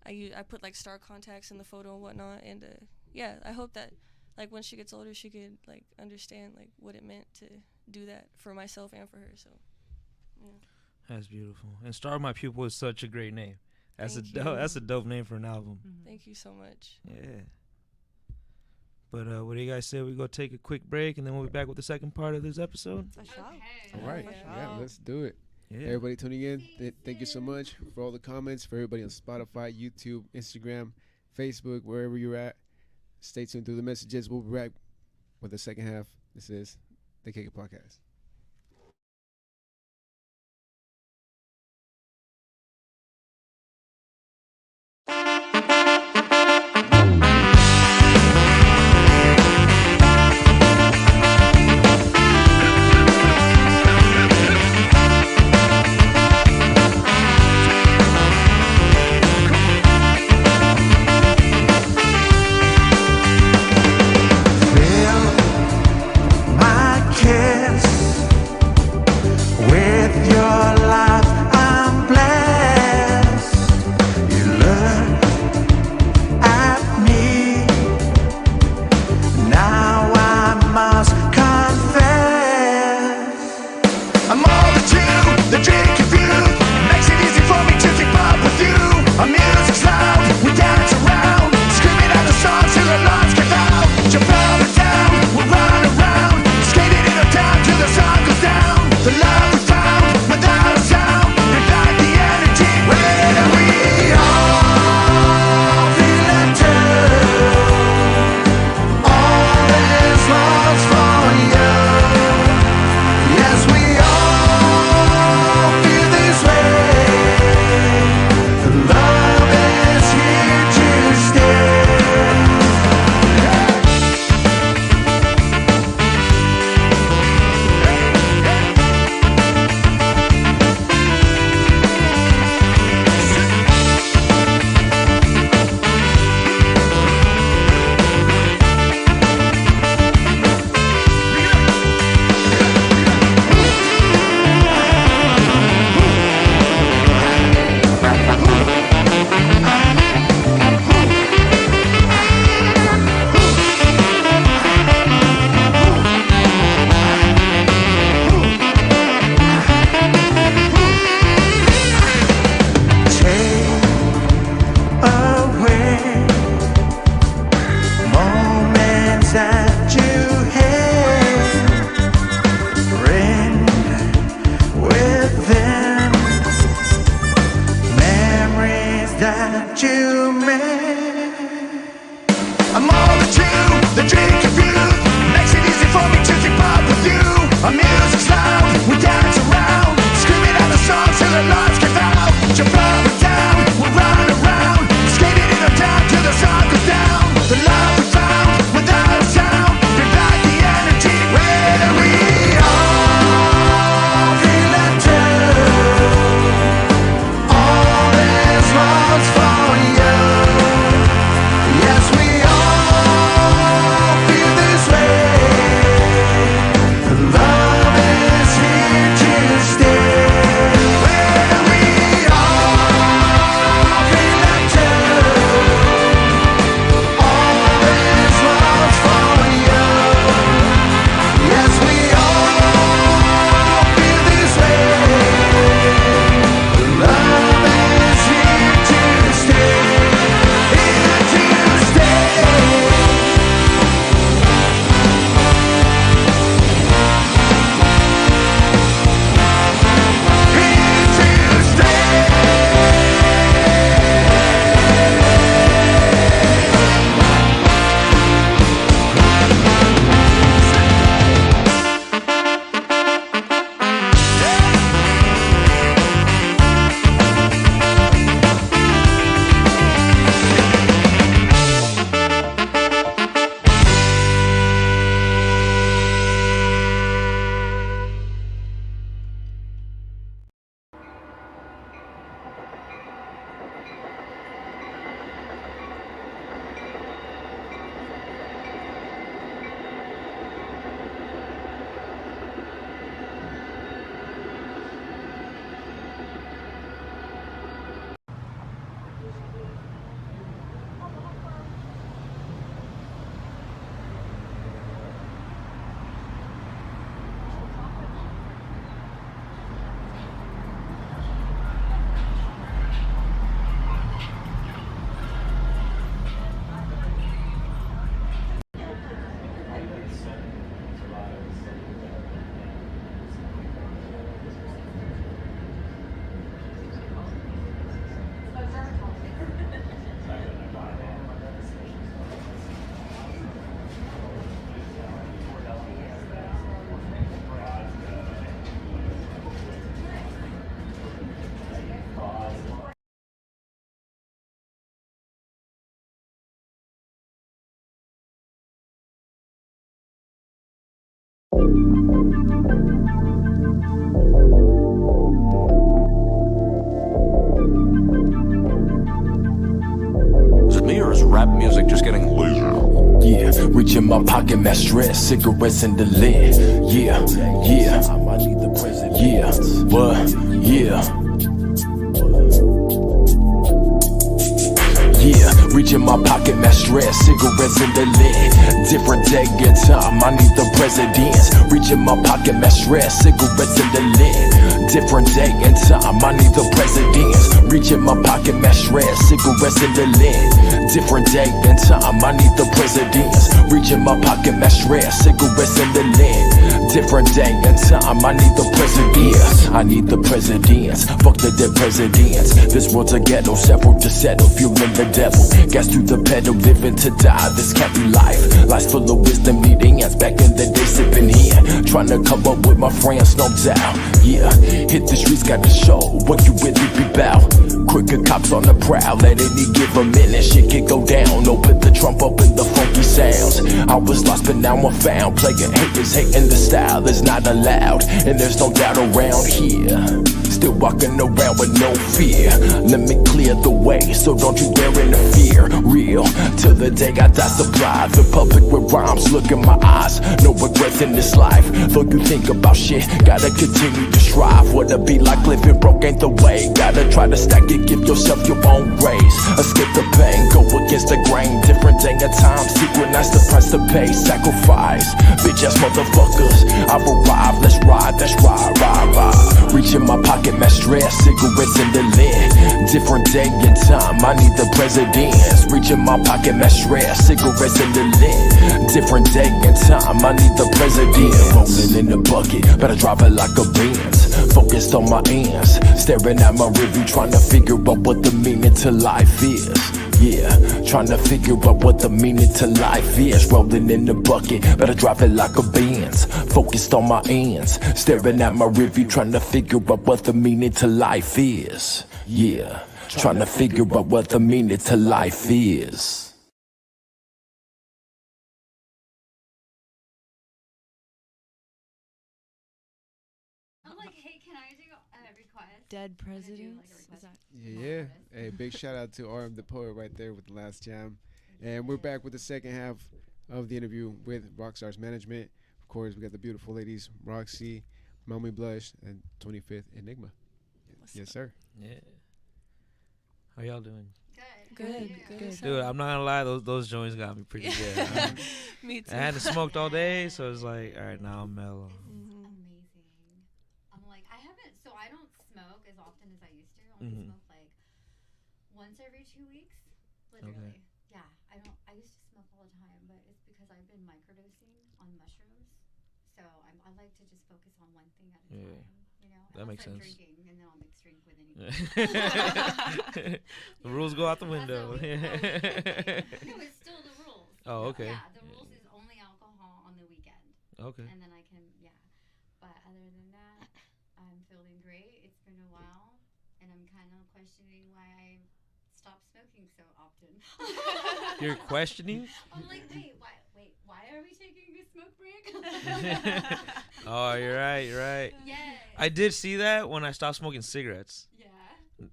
I put like star contacts in the photo and whatnot, and yeah, I hope that like when she gets older she could like understand like what it meant to do that for myself and for her. So yeah. That's beautiful. And Star of My Pupil is such a great name. That's Thank a you. that's a dope name for an album. Thank you so much. Yeah. But what do you guys say we go take a quick break and then we'll be back with the second part of this episode? Okay. All right, Yeah. yeah, let's do it. Yeah. Everybody tuning in, thank you so much for all the comments, for everybody on Spotify, YouTube, Instagram, Facebook, wherever you're at. Stay tuned through the messages. We'll be back with the second half. This is the Kick It Podcast. For you. Yes, we all feel Is it me or is rap music just getting laser? Yeah, reach in my pocket, mad stress, cigarettes in the lid. Yeah, yeah, yeah, what? Yeah. Yeah, reach in my pocket, mad stress, cigarettes in the lid. Different day and time, I need the presidents. Reach in my pocket, mad stress, cigarettes in the lid. Different day and time, I need the presidents. Reach in my pocket, mad stress, cigarettes in the lid. Different day and time, I need the presidents. Reach in my pocket, mad stress, cigarettes in the lid. Different day and time, I need the presidents. I need the presidents, fuck the dead presidents. This world's a ghetto, separate to settle, fueling the devil. Gas through the pedal, living to die, this can't be life. Life's full of wisdom, needing ants. Back in the day, sipping here, trying to come up with my friends, no doubt. Yeah, hit the streets, gotta show what you really be bout. Crooked cops on the prowl, at any given minute, shit can go down. No, put the trump up in the funky sounds. I was lost, but now I'm found. Playing haters, hating the style is not allowed, and there's no doubt around here. Still walking around with no fear. Let me clear the way, so don't you dare interfere. Real, till the day I die supplied. The public with rhymes, look in my eyes. No regrets in this life. Though you think about shit, gotta continue to strive. Wanna be like living broke ain't the way. Gotta try to stack it, give yourself your own raise. Escape the pain, go against the grain. Different day and time, synchronize the price to pay. Sacrifice, bitch ass motherfuckers. I've arrived, let's ride, ride. Reach in my pocket, mad stress, cigarettes in the lid. Different day and time, I need the presidents. Reach in my pocket, mad stress, cigarettes in the lid. Different day and time, I need the presidents. Rolling in the bucket, better drive it like a Benz. Focused on my ends, staring at my review, trying to figure out what the meaning to life is. Yeah, trying to figure out what the meaning to life is. Rolling in the bucket, better drive it like a Benz. Focused on my ends, staring at my review, trying to figure out what the meaning to life is. Yeah, trying to figure out what the meaning to life is. I'm like, hey, can I do a request? Dead Can I do, presidents? like, a Is request? that Yeah. Hey, big shout out to RM the Poet right there with the last jam. And we're back with the second half of the interview with RoxStarz Management. Of course, we got the beautiful ladies, Roxy, Mommy Blush, and 25th Enigma. Yes, sir. Yeah. How y'all doing? Good. Good, Yeah. good. Dude, I'm not gonna lie, those joints got me pretty good. Me too. I hadn't smoked all day, so it's like, all right, now I'm mellow. Mhm. Amazing. I'm like, I haven't, so I don't smoke as often as I used to. I only Mhm. smoke like once every 2 weeks. Literally. Yeah. I used to smoke all the time, but it's because I've been microdosing on mushrooms. So I like to just focus on one thing at a Yeah. time. You know? That makes Unless I'm sense. drinking, and then I'll mix drink with anything. The rules go out the That's window. how we- no, it's still the rules. Oh, okay. Yeah, the rules is only alcohol on the weekend. Okay. And then I can, yeah. But other than that, I'm feeling great. It's been a while, and I'm kind of questioning why I stopped smoking so often. You're questioning? I'm like, why are we taking a smoke break? Oh, you're right. Yes. I did see that when I stopped smoking cigarettes. Yeah.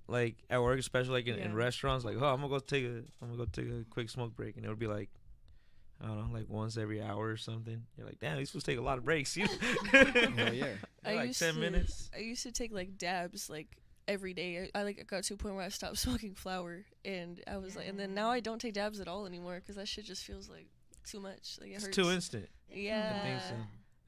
Like at work, especially like in Yeah. restaurants, like, oh, I'm gonna go take a quick smoke break, and it would be like, I don't know, like once every hour or something. You're like, damn, these supposed to take a lot of breaks, you. Hell yeah. Like 10 minutes. I used to take like dabs like every day. I like got to a point where I stopped smoking flower, and I was like, and then now I don't take dabs at all anymore because that shit just feels like too much. Like it It's hurts. too instant. Yeah. I think so.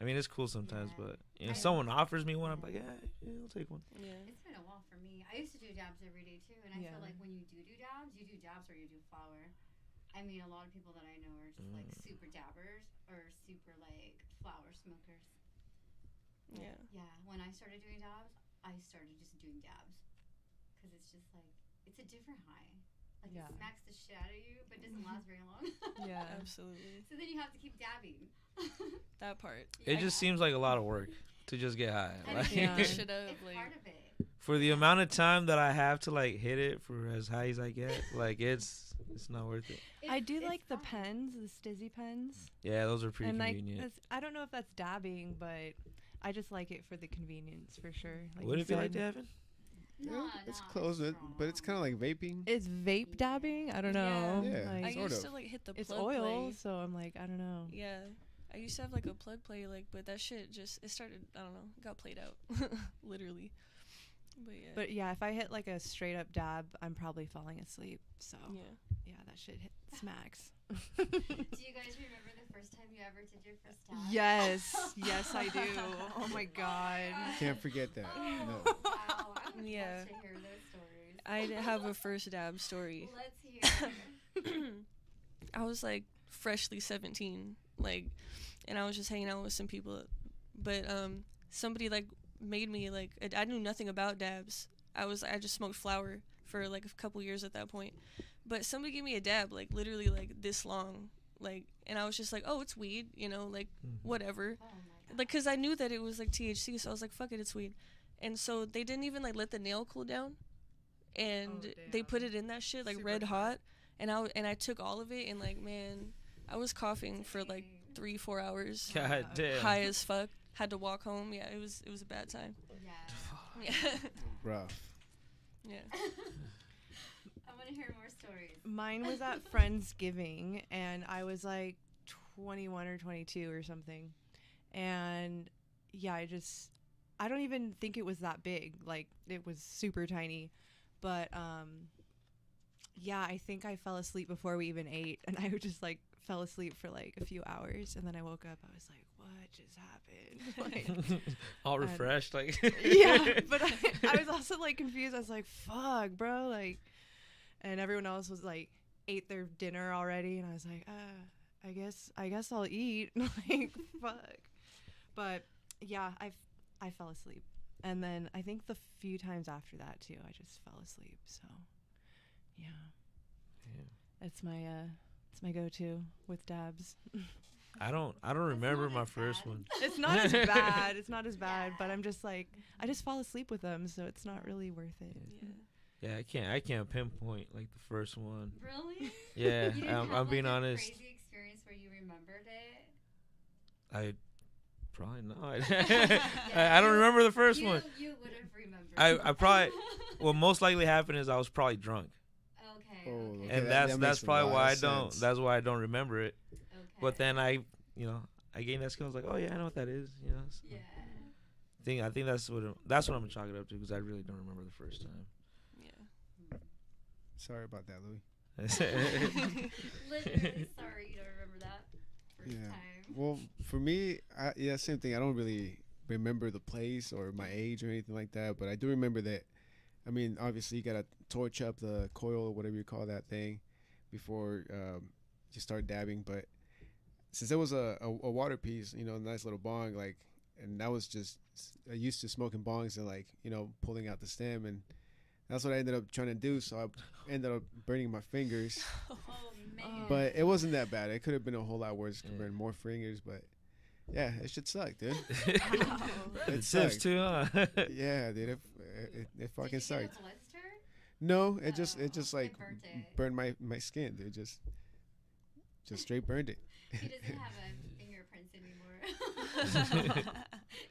I mean, it's cool sometimes, Yeah. but if someone offers me one, I'm like, yeah, I'll take one. Yeah. It's been a while for me. I used to do dabs every day too, and I Yeah. feel like when you do dabs or you do flower. I mean, a lot of people that I know are just like super dabbers or super like flower smokers. Yeah. Yeah. When I started doing dabs, I started just doing dabs because it's just like it's a different high. Like Yeah. it smacks the shit out of you, but doesn't last very long. Yeah. Absolutely. So then you have to keep dabbing. That part. It just seems like a lot of work to just get high. I Like, mean, Yeah. Shit up, it's like part of it. For the amount of time that I have to like hit it for as high as I get, like it's not worth it. I do It's like the fun. pens, the Stizzy pens. Yeah, those are pretty And like, convenient. I don't know if that's dabbing, but I just like it for the convenience for sure. Like Would you it be like said, dabbing? Nah, It's nah, close, but it's kind of like vaping. it's vape dabbing. I don't know. Yeah. I Like, Sort used of. to like hit the it's plug oil, play. so I'm like, I don't know. Yeah. I used to have like a plug play, like, but that shit just, it started, I don't know, got played out. Literally. But yeah. But yeah, if I hit like a straight up dab, I'm probably falling asleep. So yeah. that shit smacks. Do you guys remember the first time you ever did your first dab? Yes, I do. Oh my god. Can't forget that. Oh, No. wow. I would Yeah. love to hear those stories. I have a first dab story. Let's hear. I was like freshly 17, like, and I was just hanging out with some people, but somebody like made me like, I knew nothing about dabs. I just smoked flower for like a couple years at that point, but somebody gave me a dab like literally like this long, like, and I was just like, oh, it's weed, you know, like whatever, Oh my god. like, cause I knew that it was like THC, so I was like, fuck it, it's weed. And so they didn't even like let the nail cool down, and they put it in that shit like red hot, and I took all of it, and like, man, I was coughing for like 3-4 hours, God damn. high as fuck. Had to walk home. Yeah, it was a bad time. Yeah. Yeah, Rough. yeah. I want to hear more stories. Mine was at Friendsgiving, and I was like 21 or 22 or something. And yeah, I don't even think it was that big. Like, it was super tiny. But yeah, I think I fell asleep before we even ate, and I just like fell asleep for like a few hours, and then I woke up. I was like, what just happened? Like, All refreshed, like. yeah, but I was also like confused. I was like, fuck, bro, like, and everyone else was like ate their dinner already, and I was like, I guess I'll eat. Like, fuck. But yeah, I fell asleep, and then I think the few times after that too, I just fell asleep. So yeah, it's my go-to with dabs. I don't remember not my as first bad. one. It's not as bad. It's not as bad, Yeah. but I'm just like, I just fall asleep with them, so it's not really worth it. Yeah. Yeah, I can't pinpoint like the first one. Really? Yeah, You didn't have, I'm being like, a honest. Crazy experience where you remembered it. I probably not. I don't remember the first one. You would have remembered. I probably what most likely happened is I was probably drunk, Okay. Oh, okay. okay. and that that's makes a probably lot why of I don't. sense. That's why I don't remember it. Okay. But then I gained that skill. I was like, oh yeah, I know what that is. So Yeah. I think that's what I'm gonna chalk it up to because I really don't remember the first time. Yeah. Sorry about that, Louis. Literally sorry you don't remember that first Yeah. time. Well, for me, same thing. I don't really remember the place or my age or anything like that, but I do remember that. I mean, obviously, you gotta torch up the coil or whatever you call that thing before you start dabbing. But since it was a water piece, a nice little bong, like, and that was just I used to smoking bongs and like pulling out the stem, and that's what I ended up trying to do. So I ended up burning my fingers. Oh man. But it wasn't that bad. It could have been a whole lot worse. Could burn more fingers, but yeah, it should suck, dude. It It sips sucked. too, huh? Yeah, dude. It fucking Did you sucked. get a blister? No, it just Oh, like it burnt it. burned my skin, dude. Just straight burned it. He doesn't have fingerprints anymore.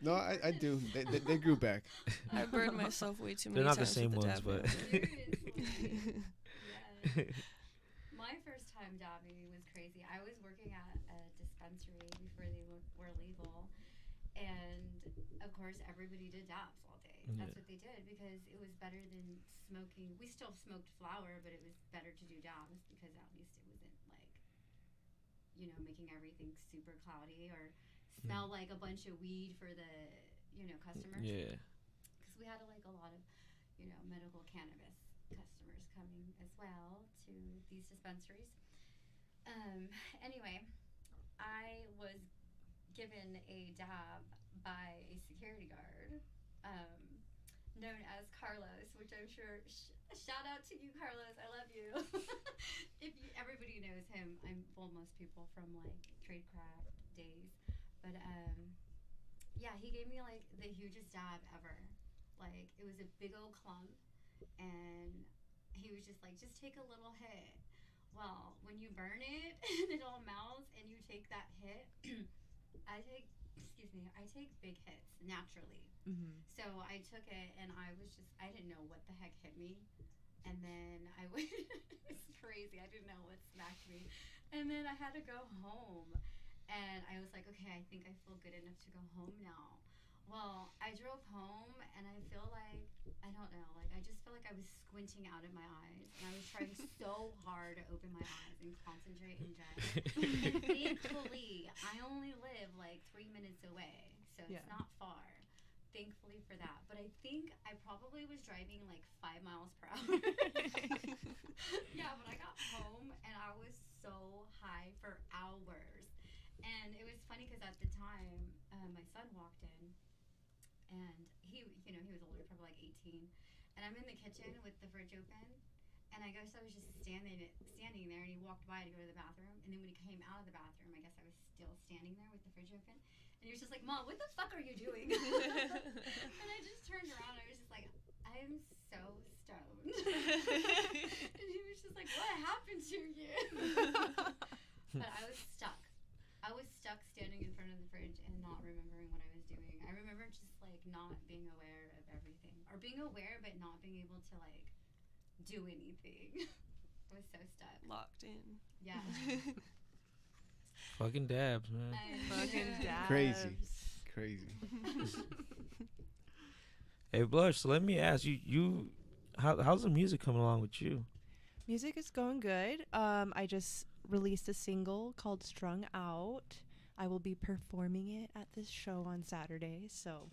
No, I do. They grew back. I burned myself way too many They're not the times same with ones, dab but pen. Seriously. Yeah. My first time dabbing was crazy. I was working at a dispensary before they were legal, and of course everybody did dabs all day. That's what they did because it was better than smoking. We still smoked flower, but it was better to do dabs because at least it wasn't like making everything super cloudy or smell like a bunch of weed for the customers. Yeah. Because we had a lot of medical cannabis customers coming as well to these dispensaries. Anyway, I was given a dab by a security guard known as Carlos, which I'm sure shout out to you, Carlos, I love you. Everybody knows him. Most people from like tradecraft days, but yeah, he gave me like the hugest dab ever. like it was a big old clump, and he was just like, just take a little hit. Well, when you burn it and it all melts and you take that hit, I take big hits naturally. So I took it and I didn't know what the heck hit me. And then it's crazy. I didn't know what smacked me. And then I had to go home. And I was like, okay, I think I feel good enough to go home now. Well, I drove home and I feel like, I don't know, like I just felt like I was squinting out of my eyes. And I was trying so hard to open my eyes and concentrate and drive. And thankfully, I only live like 3 minutes away. So it's not far. Thankfully for that. But I think I probably was driving like 5 miles per hour. Yeah, but I got home and I was so high for hours. And it was funny because at the time, my son walked in. And he was older, probably like 18. And I'm in the kitchen with the fridge open. And I guess I was just standing there, and he walked by to go to the bathroom. And then when he came out of the bathroom, I guess I was still standing there with the fridge open. And he was just like, Mom, what the fuck are you doing? And I just turned around, and I was just like, I am so stoned. And he was just like, what happened to you? But I was stuck. I was stuck standing in front of the fridge and not remembering what I was doing. I remember just like not being aware of everything, or being aware but not being able to like do anything. I was so stuck. Locked in. Yeah. Fucking dabs, man. Fucking dabs. Crazy. Hey, Blush, so let me ask you, how's the music coming along with you? Music is going good. I just released a single called Strung Out. I will be performing it at this show on Saturday, so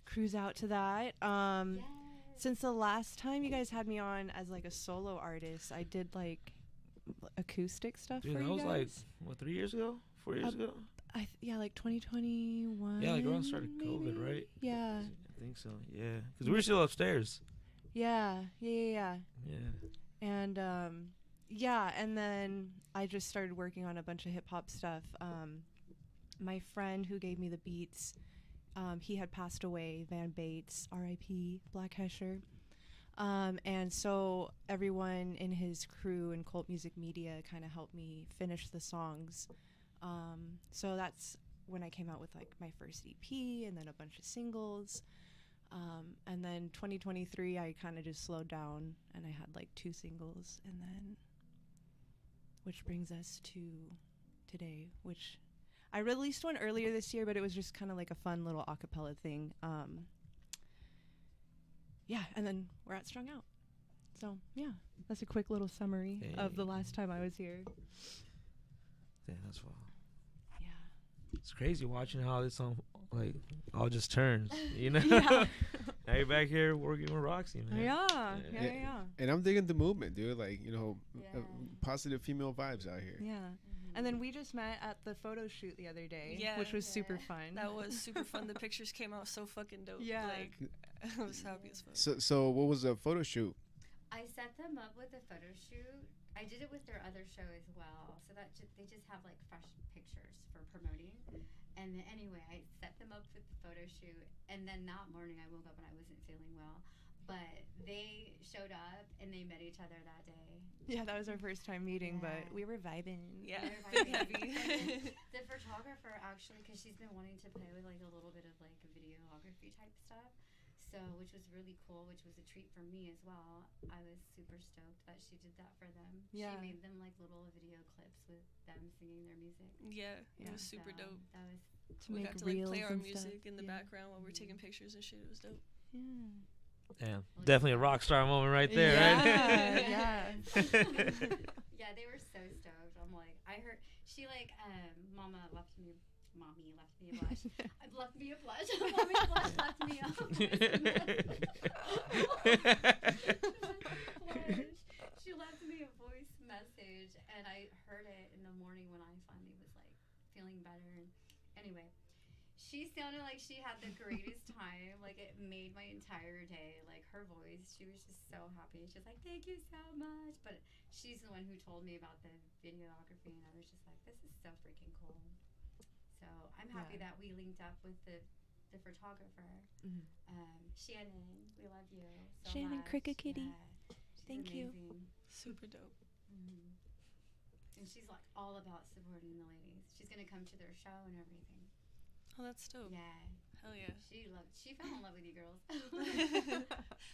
cruise out to that. Since the last time you guys had me on as like a solo artist, I did like acoustic stuff Dude, for that you was guys. like, what, 3 years ago? 4 years ago? Like 2021. Yeah, like around start of maybe? COVID, right? Yeah. I think so, yeah. Because we were still upstairs. Yeah. Yeah. And and then I just started working on a bunch of hip hop stuff. My friend who gave me the beats, he had passed away, Van Bates, R.I.P., Black Hesher. And so everyone in his crew and Cult Music Media kind of helped me finish the songs. So that's when I came out with like my first EP and then a bunch of singles. And then 2023, I kind of just slowed down and I had like 2 singles, and then, which brings us to today, which I released one earlier this year, but it was just kind of like a fun little acapella thing. And then we're at Strung Out. So yeah, that's a quick little summary of the last time I was here. Yeah, that's wild. Yeah. It's crazy watching how this all just turns, you know? Yeah. Now you're back here working with Roxy, man. Yeah. And I'm digging the movement, dude. Like, Yeah. positive female vibes out here. Yeah. And then we just met at the photo shoot the other day, which was super fun. That was super fun. The pictures came out so fucking dope. Yeah. Like, I was happy as fuck. So what was the photo shoot? I set them up with a photo shoot. I did it with their other show as well, so that they just have like fresh pictures for promoting. And then, anyway, I set them up with the photo shoot, and then that morning I woke up and I wasn't feeling well. But they showed up and they met each other that day. Yeah, that was our first time meeting, Yeah. but we were vibing. Yeah, We were big vibing. heavy. The photographer, actually, because she's been wanting to play with like a little bit of like videography type stuff, so which was really cool, which was a treat for me as well. I was super stoked that she did that for them. Yeah. She made them like little video clips with them singing their music. Yeah, it Yeah. was super So dope. That was To We make got to like reels play our and music stuff. in the Yeah. background while we're taking pictures and shit. It was dope. Yeah. Damn, definitely a rock star moment right there, right? Yeah. Yeah, they were so stoked. I'm like, I heard she like mommy left me a blush. Left me a blush. Mommy blush left me a blush. She left me a voice message, and I heard it in the morning when I finally was like feeling better. And anyway, she sounded like she had the greatest time. Like, it made my entire day. Like, her voice, she was just so happy. She's like, thank you so much. But she's the one who told me about the videography, and I was just like, this is so freaking cool. So I'm happy that we linked up with the the photographer, Mhm. Shannon. We love you so Shannon much. Cricket Kitty. Yeah, she's Thank you. amazing. Super dope. Mhm. And she's like all about supporting the ladies. She's gonna come to their show and everything. Oh, that's dope. Yeah, Hell yeah. she fell in love with you girls.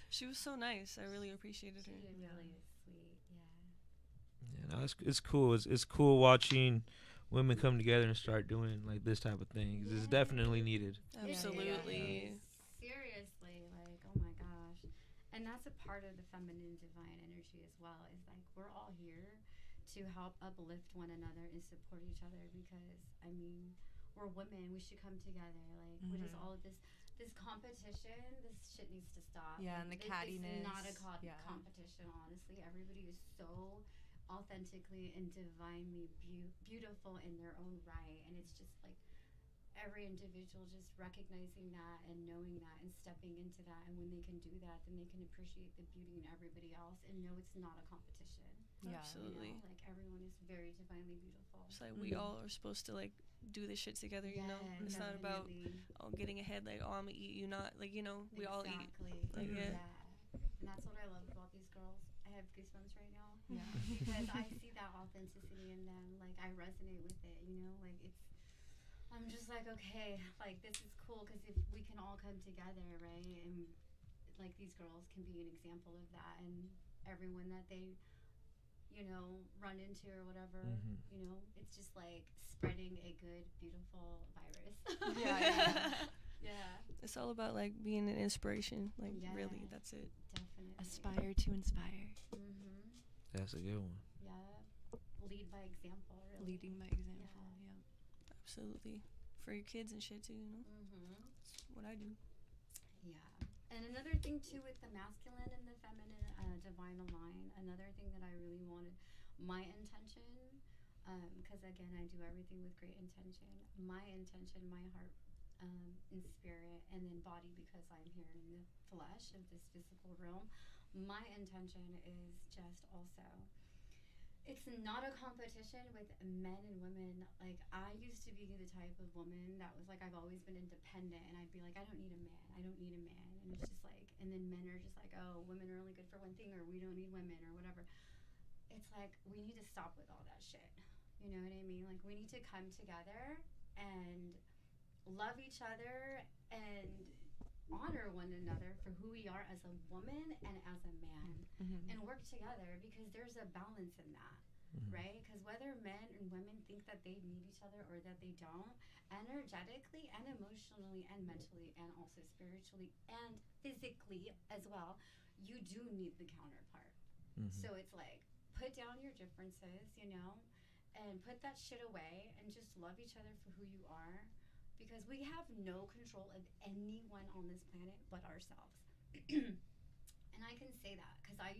She was so nice. I really appreciated She her. really is sweet. Yeah. Yeah, no, it's cool. It's cool watching women come together and start doing like this type of thing. It's definitely needed. Absolutely. Seriously, like, oh my gosh. And that's a part of the feminine divine energy as well. Is like we're all here to help uplift one another and support each other because I mean, we're women. We should come together. Like, what is all of this competition? This shit needs to stop. Yeah, like, and the It's cattiness. not a Yeah. competition, honestly. Everybody is so authentically and divinely beautiful in their own right, and it's just like every individual just recognizing that and knowing that and stepping into that, and when they can do that, then they can appreciate the beauty in everybody else and know it's not a competition. Yeah. Absolutely. You know? Like everyone is very divinely beautiful. It's like we all are supposed to like do this shit together, you know? Yeah, It's not about definitely. getting ahead like, oh, I'm gonna eat, you not. Like, you know, we all eat. Exactly. Like, yeah. And that's what I love about these girls. I have goosebumps right now. Yeah. Because I see that authenticity in them. Like, I resonate with it, you know? Like, I'm just like, okay, like, this is cool because if we can all come together, right? And, like, these girls can be an example of that. And everyone that they, you know, run into or whatever, you know, it's just like spreading a good, beautiful virus. Yeah. Yeah. It's all about like being an inspiration. Like, Yeah. really, that's it. Definitely. Aspire to inspire. Mm-hmm. That's a good one. Yeah. Lead by example, really. Leading by example. Yeah. Absolutely. For your kids and shit too, you know? Mm-hmm. That's what I do. Yeah. And another thing too with the masculine and the feminine divine align, another thing that I really wanted, my intention, because again I do everything with great intention, my intention, my heart and spirit, and then body because I'm here in the flesh of this physical realm, my intention is just also, it's not a competition with men and women. Like, I used to be the type of woman that was like, I've always been independent, and I'd be like, I don't need a man. And it's just like, and then men are just like, oh, women are only good for one thing, or we don't need women, or whatever. It's like, we need to stop with all that shit. You know what I mean? Like, we need to come together and love each other and honor one another for who we are as a woman and as a man, and work together because there's a balance in that, right? Because whether men and women think that they need each other or that they don't, energetically and emotionally and mentally and also spiritually and physically as well, you do need the counterpart. So it's like, put down your differences, you know, and put that shit away and just love each other for who you are. Because we have no control of anyone on this planet but ourselves. And I can say that because I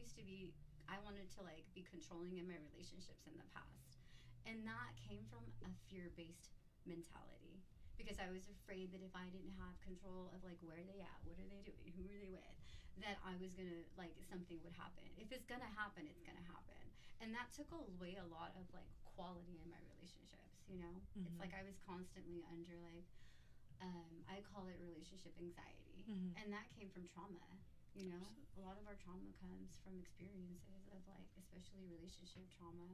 wanted to like be controlling in my relationships in the past. And that came from a fear-based mentality. Because I was afraid that if I didn't have control of like where they at, what are they doing, who are they with, that I was gonna, like, something would happen. If it's gonna happen, it's gonna happen. And that took away a lot of like quality in my relationships, you know? It's like I was constantly under like, I call it relationship anxiety. And that came from trauma, you know? A lot of our trauma comes from experiences of like, especially relationship trauma,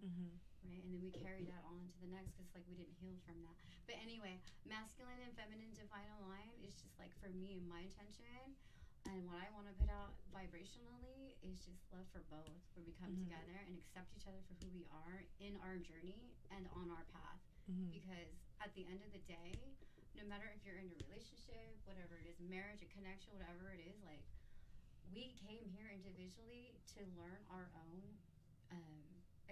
right? And then we carry that on to the next because like we didn't heal from that. But anyway, masculine and feminine divine align is just like, for me, my intention and what I want to put out vibrationally is just love for both, where we come together and accept each other for who we are in our journey and on our path. Because at the end of the day, no matter if you're in a relationship, whatever it is, marriage, a connection, whatever it is, like, we came here individually to learn our own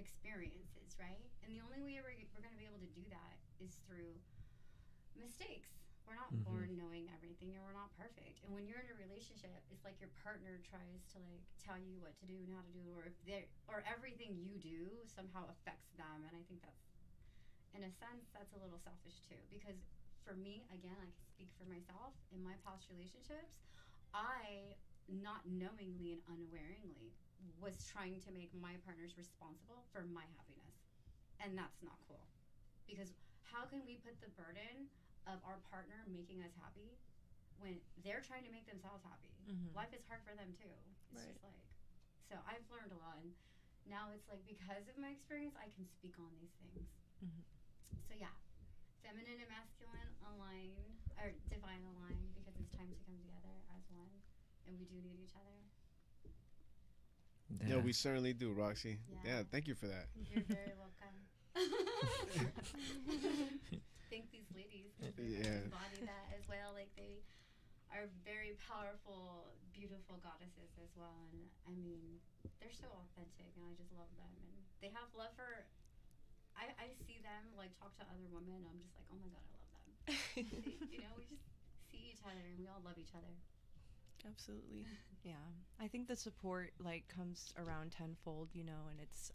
experiences, right? And the only way we're going to be able to do that is through mistakes. We're not born knowing everything, and we're not perfect. And when you're in a relationship, it's like your partner tries to like tell you what to do and how to do, or everything you do somehow affects them. And I think that's, in a sense, that's a little selfish too. Because for me, again, I can speak for myself. In my past relationships, I, not knowingly and unawareingly, was trying to make my partners responsible for my happiness, and that's not cool. Because how can we put the burden of our partner making us happy when they're trying to make themselves happy. Life is hard for them too. It's Right. just like, so I've learned a lot, and now it's like because of my experience, I can speak on these things. So yeah, feminine and masculine align, or divine align, because it's time to come together as one, and we do need each other. Yeah, we certainly do, Roxy. Yeah. Yeah, thank you for that. You're very welcome. Thank these ladies. Yeah. Embody that as well. Like they are very powerful, beautiful goddesses as well. And I mean, they're so authentic, and I just love them. And they have love for. I see them like talk to other women. I'm just like, oh my god, I love them. You know, we just see each other, and we all love each other. Absolutely. Yeah, I think the support like comes around tenfold, you know, and it's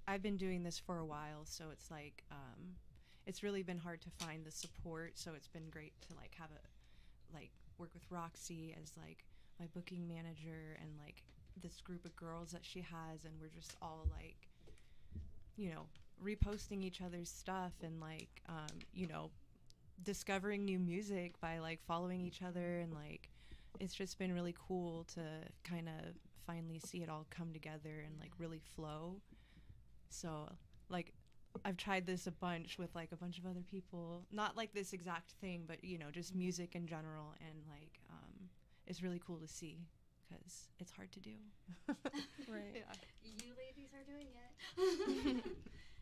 I've been doing this for a while, so it's like it's really been hard to find the support. So it's been great to like have a like work with Roxy as like my booking manager, and like this group of girls that she has, and we're just all like, you know, reposting each other's stuff, and like you know, discovering new music by like following each other, and like it's just been really cool to kind of finally see it all come together and like really flow. So like I've tried this a bunch with like a bunch of other people, not like this exact thing, but you know, just music in general, and like it's really cool to see because it's hard to do. Right. Yeah. You ladies are doing it.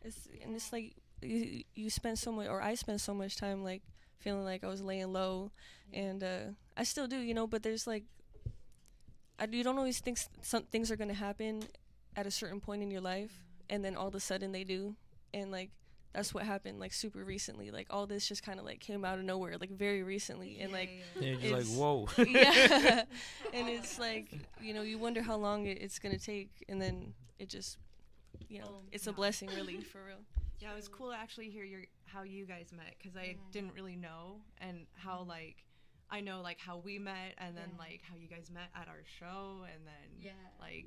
It's like you spend so much, or I spent so much time like feeling like I was laying low, and I still do, you know, but there's like you don't always think some things are gonna happen at a certain point in your life, and then all of a sudden they do, and like that's what happened like super recently. Like all this just kind of like came out of nowhere, like very recently, and like Yeah, just like it's- whoa. yeah, and it's like, you know, you wonder how long it's gonna take, and then it just, you know, it's a blessing, really, for real. Yeah, it was cool to actually hear how you guys met, because I didn't really know, and how like I know like how we met, and then like how you guys met at our show, and then like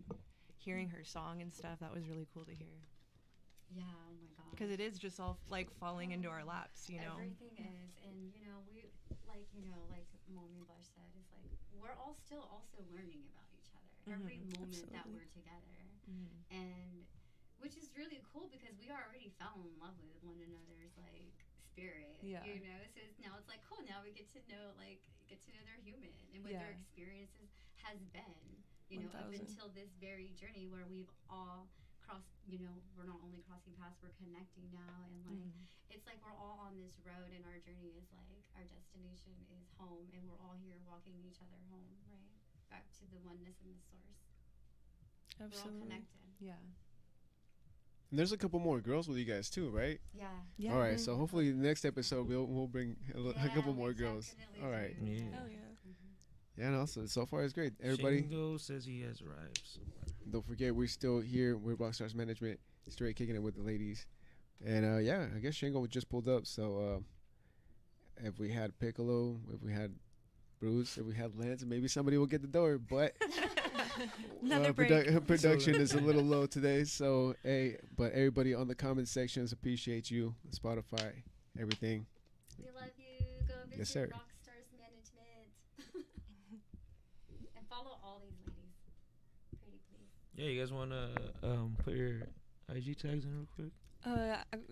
hearing her song and stuff. That was really cool to hear. Yeah, oh my god. Because it is just all like falling into our laps, you know. Everything is, and you know, we like, you know, like Mommy Blush said, it's like we're all still also learning about each other. Every moment that we're together, and which is really cool because we already fell in love with one another's like spirit. Yeah. You know, so now it's like cool. Now we get to know their human and what their experiences has been. You know, up 1000. until this very journey where we've all crossed. You know, we're not only crossing paths, we're connecting now, and like it's like we're all on this road, and our journey is like our destination is home, and we're all here walking each other home, right? Back to the oneness and the source. We're all Absolutely. connected. Yeah. And there's a couple more girls with you guys too, right? Yeah. Yeah. All right, so hopefully the next episode we'll bring a couple more girls. definitely All right. do. Yeah. Hell yeah. Yeah, no, so far it's great. Everybody, Shingo says he has arrived somewhere. don't forget we're still here with RoxStarz Management, straight kicking it with the ladies. And yeah, I guess Shingo just pulled up. So if we had Piccolo, if we had Bruce, if we had Lance, maybe somebody will get the door. But Another break. production is a little low today. So hey, but everybody on the comment sections appreciate you. Spotify, everything. We love you. Go visit Yes, sir. RoxStarz Management. And follow all these ladies. Pretty please. Yeah, you guys want to put your IG tags in real quick?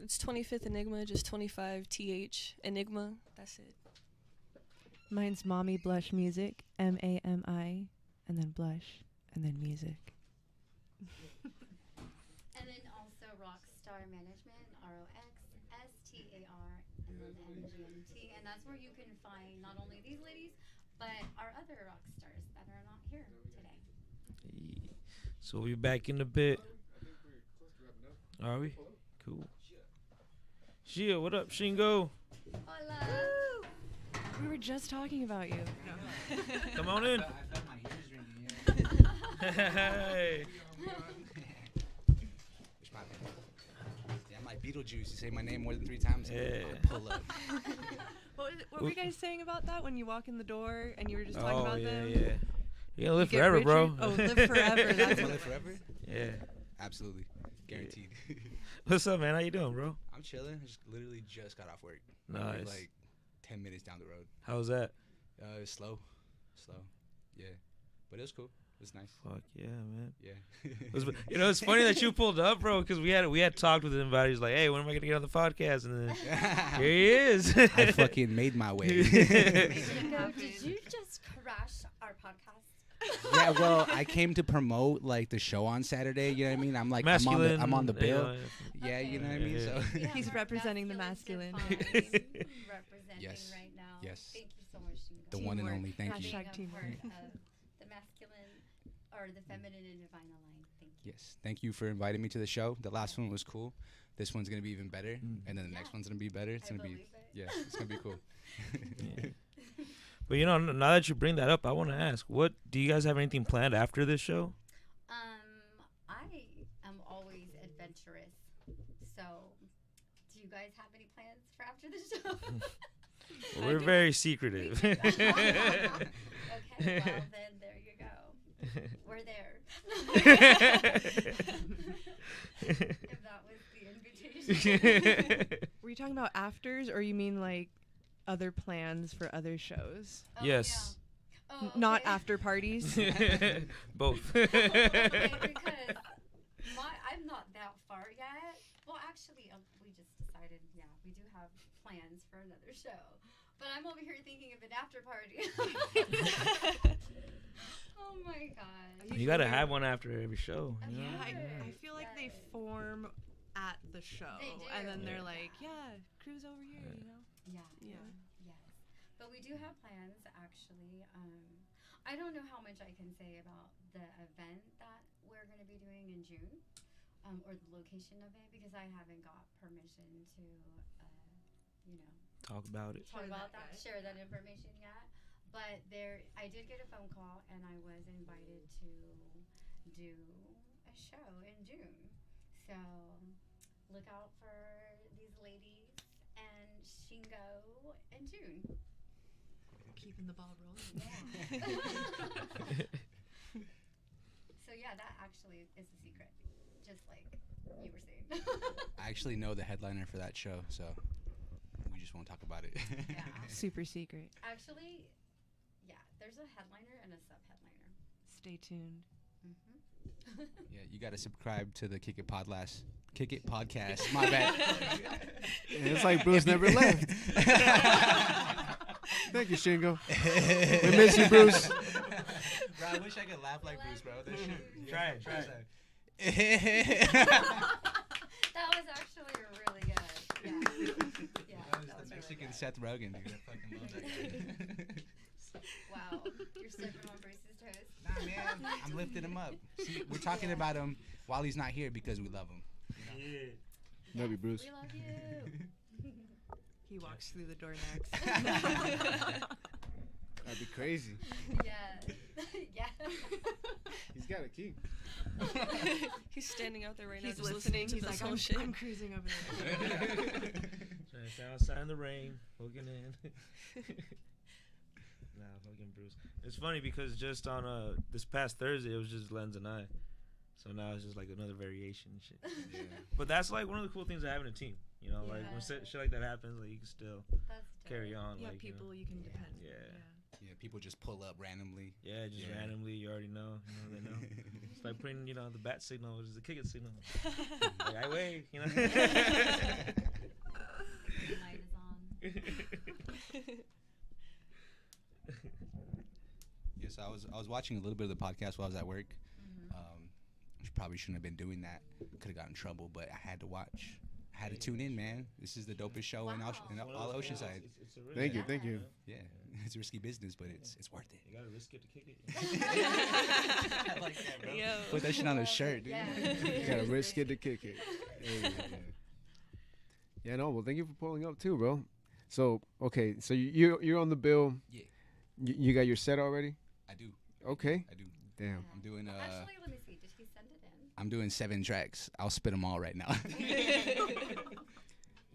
It's 25th Enigma, just 25 TH Enigma. That's it. Mine's Mommy Blush Music, MAMI, and then Blush, and then music. And then also RoxStar Management, RoxStar, and then MGMT. And that's where you can find not only these ladies, but our other rock stars that are not here today. So we'll be back in a bit. Are we? Cool. Shia, what up, Shingo? Hola. We were just talking about you. Come on in. I felt my ears ringing. Hey. Which my yeah, I'm like Beetlejuice. You say my name more than 3 times, Yeah. I'll pull up. What were you guys saying about that when you walk in the door and you were just talking about yeah, them? yeah. You're gonna live get forever, richer? bro. Oh, live forever. That's Wanna what live forever? Yeah. Absolutely, guaranteed. What's up, man? How you doing, bro? I'm chilling. I just literally just got off work. I'm Nice. like 10 minutes down the road. How's that? Slow. Yeah, but it was cool. It was nice. Fuck yeah, man. Yeah. It's funny that you pulled up, bro, because we had talked with him about it. He's like, hey, when am I gonna get on the podcast? And then here he is. I fucking made my way. Shingo, did you just crash our podcast? Yeah, well, I came to promote like the show on Saturday. You know what I mean? I'm like, I'm on the bill. Yeah, you know what I mean. Yeah. So He's representing the masculine. Representing Yes. right now. Yes. Thank you so much, Shingo. the one and Teamwork. only. Thank you. Hashtag Being a teamwork. part of the masculine or the feminine and divine line. Thank you. Yes, thank you for inviting me to the show. The last one was cool. This one's gonna be even better, and then the next one's gonna be better. It's I gonna be believe it. yeah, it's gonna be cool. But now that you bring that up, I want to ask, what do you guys have anything planned after this show? I am always adventurous. So, do you guys have any plans for after the show? We're very secretive. Okay, well then there you go. We're there. If that was the invitation. Were you talking about afters, or you mean like other plans for other shows? Oh, Yes. yeah. Oh, Not okay. after parties? Both. Okay, because I'm not that far yet. Well, actually, we just decided, yeah, we do have plans for another show. But I'm over here thinking of an after party. Oh my god. You gotta have one after every show. You know? I feel like they form at the show, They do. and then they're Yeah. like, yeah, cruise over here, you know? Yeah. Yeah. Yes. But we do have plans, actually. I don't know how much I can say about the event that we're going to be doing in June, or the location of it, because I haven't got permission to, Talk about it. talk about that, share that information yet. But I did get a phone call, and I was invited to do a show in June. So look out for these ladies and Shingo in June. Keeping the ball rolling. So yeah, that actually is a secret, just like you were saying. I actually know the headliner for that show, so we just won't talk about it. Yeah. Super secret. Actually, yeah, there's a headliner and a sub-headliner. Stay tuned. Yeah, you gotta subscribe to the Kick It podcast. My bad. It's like Bruce never left. Thank you, Shingo. We miss you, Bruce. Bro, I wish I could laugh like Bruce, bro. That shit. Try it. That was actually really good. Yeah. That was that the was Mexican really Seth Rogen, dude. I fucking love that guy. good. Wow, you're stepping on Bruce's toes. Nah, man, I'm lifting him up. See, we're talking about him while he's not here because we love him. Love you, Bruce. We love you. He walks through the door next. That'd be crazy. Yeah. Yeah. He's got a key. He's standing out there right now, He's just listening. to He's this like, whole I'm, shit. I'm cruising over there. Trying to stand outside in the rain, looking in. Nah, fucking Bruce. It's funny because just on this past Thursday, it was just Lens and I. So now it's just like another variation and shit. Yeah. But that's like one of the cool things of having a team. You know, like when Yeah. shit like that happens, like you can still That's carry dope. on. You have like, people you can depend on. Yeah. Yeah, people just pull up randomly. Yeah, just Yeah. randomly, you already know. They know. It's like putting, the bat signal, which is the kick it signal. Like, I wave, The light is on. Yes, I was watching a little bit of the podcast while I was at work. Probably shouldn't have been doing that. Could have gotten in trouble, but I had to watch. I had to tune in, man. This is the dopest show in all Oceanside. Thank you. Yeah, it's risky business, but it's worth it. You gotta risk it to kick it. I like that, bro. Yo. Put that shit on a shirt, dude. Yeah. You gotta risk it to kick it. Yeah, no. Well, thank you for pulling up too, bro. So, okay, so you're on the bill. Yeah. You got your set already? I do. Okay. I do. Damn. I'm doing Actually, let me see. Did he send it in? I'm doing 7 tracks. I'll spit them all right now.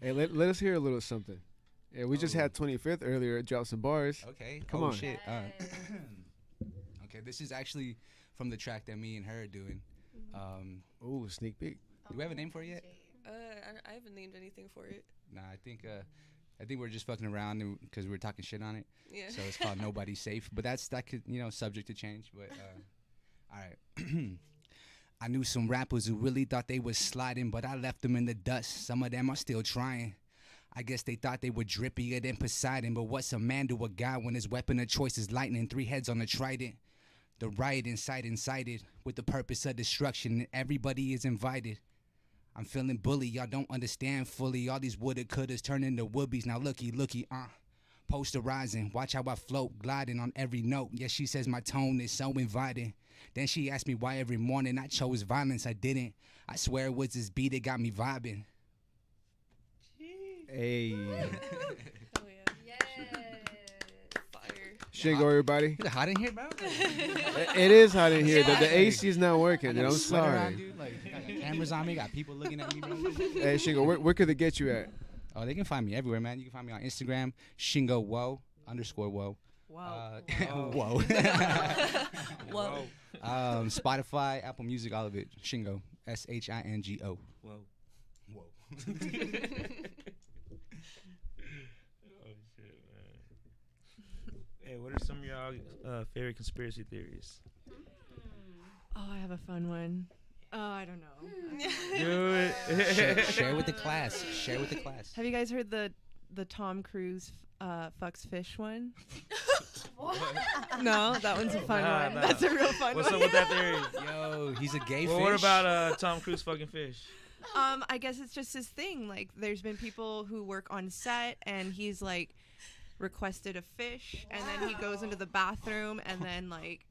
Hey, let us hear a little something. Yeah, we just had 25th earlier. Drop some bars. Okay. Come on. Shit. Yes. Okay, this is actually from the track that me and her are doing. Ooh, sneak peek. Do we have a name for it yet? I haven't named anything for it. Nah, I think I think we're just fucking around because we were talking shit on it. Yeah. So it's called Nobody's Safe. But that could, subject to change. But all right. I knew some rappers who really thought they was sliding, but I left them in the dust. Some of them are still trying. I guess they thought they were drippier than Poseidon. But what's a man to a guy when his weapon of choice is lightning? 3 heads on a trident. The riot incited with the purpose of destruction. Everybody is invited. I'm feeling bully. Y'all don't understand fully. All these woulda couldas turn into woobies. Now looky, posterizing. Watch how I float, gliding on every note. Yeah, she says my tone is so inviting. Then she asked me why every morning I chose violence. I didn't. I swear it was this beat that got me vibing. Hey. Oh yeah. Yes. Fire. Shingo, everybody. Is it hot in here, bro? It is hot in here. The AC is not working, dude. I'm Sweater on, sorry. dude. Like, I got cameras on me. Got people looking at me, bro. Hey, Shingo, where could they get you at? Oh, they can find me everywhere, man. You can find me on Instagram, Shingo_Woe. Wow. Whoa. Whoa. Spotify, Apple Music, all of it. Shingo. SHINGO. Whoa. Whoa. Oh shit, man. Hey, what are some of y'all favorite conspiracy theories? Oh, I have a fun one. Oh, I don't know. Do it. Share with the class. Have you guys heard the Tom Cruise fucks fish one? No, that one's a fun one. Nah. That's a real fun What's one. up with that theory? Yo, he's a gay Well, fish. what about Tom Cruise fucking fish? I guess it's just his thing. Like, there's been people who work on set, and he's like requested a fish, and then he goes into the bathroom, and then like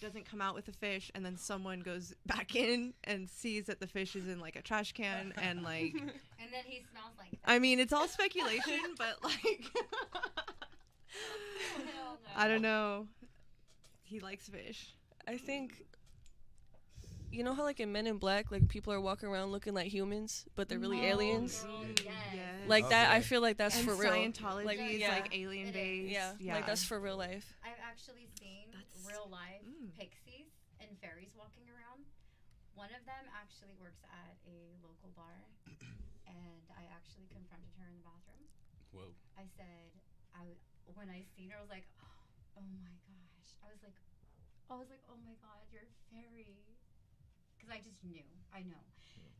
doesn't come out with the fish, and then someone goes back in and sees that the fish is in like a trash can, and like, And then he smells like that. I mean, it's all speculation, but like, Hell no. I don't know. He likes fish. I think, you know how like in Men in Black, like people are walking around looking like humans, but they're really aliens. Yes. Like that, Okay. I feel like that's And for real. Scientology Like, is yeah. like alien based. Yeah, like that's for real life. I've actually seen That's- real life Mm. pixies and fairies walking around. One of them actually works at a local bar, and I actually confronted her in the bathroom. Whoa. I said, when I seen her, I was like, oh my gosh. I was like, oh my god, you're a fairy. Because I just knew. I know.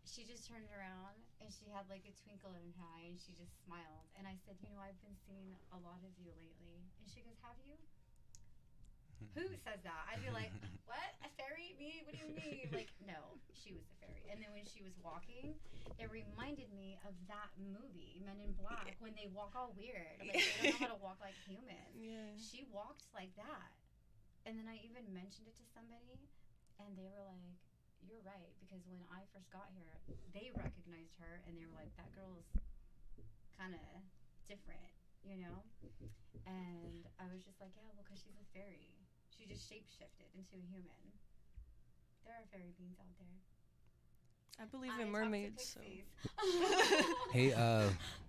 She just turned around and she had like a twinkle in her eye and she just smiled. And I said, I've been seeing a lot of you lately. And she goes, have you? Who says that? I'd be like, what? A fairy? Me? What do you mean? Like, no, she was the fairy. And then when she was walking, it reminded me of that movie, Men in Black, when they walk all weird. Like, they don't know how to walk like humans. Yeah. She walked like that. And then I even mentioned it to somebody, and they were like, you're right. Because when I first got here, they recognized her, and they were like, that girl's kind of different, And I was just like, yeah, well, because she's a fairy. She just shape-shifted into a human. There are fairy beings out there. I believe I in talk to mermaids. So. pixies. Hey,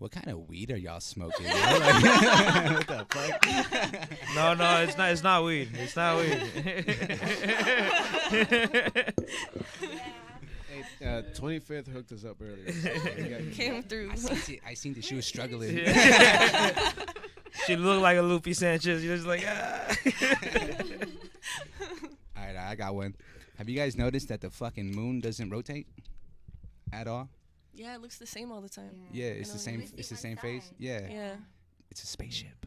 what kind of weed are y'all smoking? What the fuck? No, it's not weed. It's not weed. Hey, 25th hooked us up earlier. So we got- Came through. I seen that she was struggling. She looked like a Lupe Sanchez. You're just like, ah. All right, I got one. Have you guys noticed that the fucking moon doesn't rotate at all? Yeah, it looks the same all the time. Yeah, it's I the know, same. we see It's the one same face. side. Yeah, Yeah. it's a spaceship.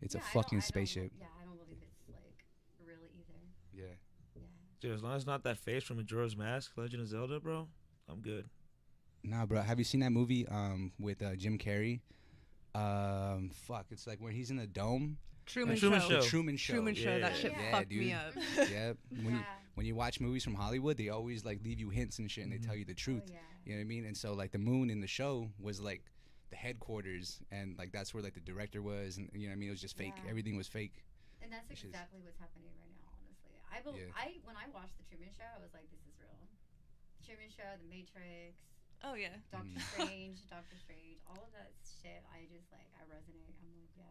It's a Yeah, I fucking don't- spaceship. Yeah, I don't believe it's like real either. Yeah. Yeah. Dude, as long as it's not that face from Majora's Mask, Legend of Zelda, bro, I'm good. Nah, bro. Have you seen that movie with Jim Carrey? Fuck. It's like where he's in a dome. Truman Truman Show. Show. Truman Show. Truman Show. That Yeah. shit Yeah, fucked dude. me up. Yeah. When you watch movies from Hollywood, they always like leave you hints and shit, and they tell you the truth. Oh, yeah. You know what I mean? And so like the moon in the show was like the headquarters, and like that's where like the director was, and you know what I mean? It was just fake. Yeah. Everything was fake. And that's Which is- exactly what's happening right now, honestly. Yeah. When I watched the Truman Show, I was like, this is real. Truman Show, The Matrix, Oh yeah. Doctor Strange, all of that shit. I resonate. I'm like, yeah.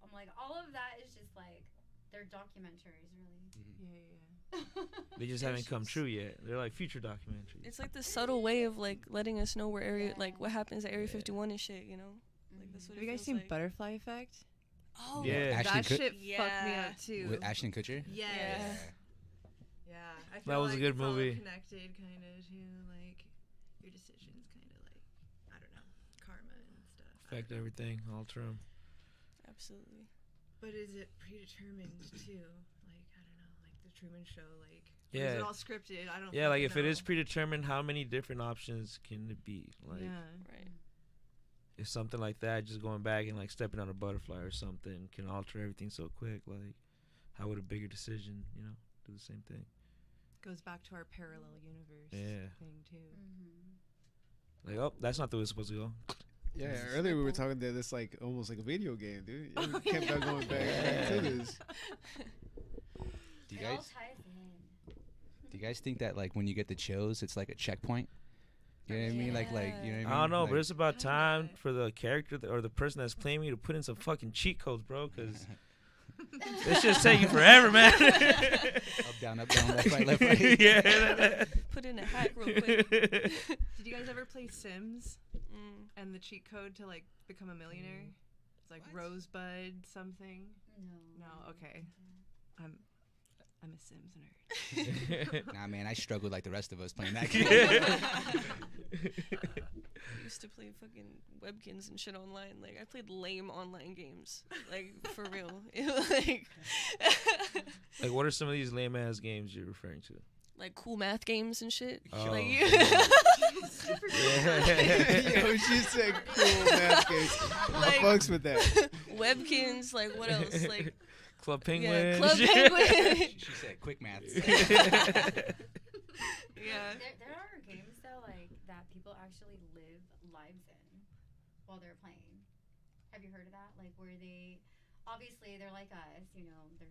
I'm like, all of that is just like, they're documentaries, really. Yeah. They just haven't come true yet. They're like future documentaries. It's like the subtle way of like letting us know where area, like what happens at Area 51 and shit. You know, like Like that's what Have it you guys feels seen like. Butterfly Effect? Oh, Yeah. Ashton That Kut- shit fucked me Yeah. up too. With Ashton Kutcher. Yes. Yeah. I feel That was a like good it's all movie. connected, kind of, to like your decisions, kind of like I don't know, karma and stuff. I Affect don't know. everything, alter 'em. Absolutely. But is it predetermined too? Like I don't know, like the Truman Show, like or Yeah. is it all scripted? I don't. Yeah, like if fucking it is know. predetermined, how many different options can it be? Like, yeah. Right. if something like that, just going back and like stepping on a butterfly or something, can alter everything so quick, like, how would a bigger decision, do the same thing? Goes back to our parallel universe Yeah. thing too. Mm-hmm. Like, oh, that's not the way it's supposed to go. Yeah, earlier we were talking that it's like almost like a video game, dude. You kept on going back to this. Do you It all guys ties in. do you guys think that like when you get the chills, it's like a checkpoint? You know what I mean? Like you know what I mean? I don't know, Like, but it's about Kinda. time for the character or the person that's playing me to put in some fucking cheat codes, bro, because this shit's taking forever, man. up, down, left, right. Yeah. Put in a hack real quick. Did you guys ever play Sims and the cheat code to like become a millionaire? It's like Rosebud something. No. No, okay. I'm a Sims nerd. Nah, man, I struggled like the rest of us playing that game. I used to play fucking webkins and shit online. Like I played lame online games. Like for real. like Like, what are some of these lame ass games you're referring to? like cool math games and shit. Oh. Like Yo, she said cool math games. I Like- fucks with that. webkins. Like what else? Like Club Penguin. yeah, Club shit. Penguin. She said quick maths. Yeah. There are games though like that people actually live lives in while they're playing. Have you heard of that? Like where they obviously they're like us, they're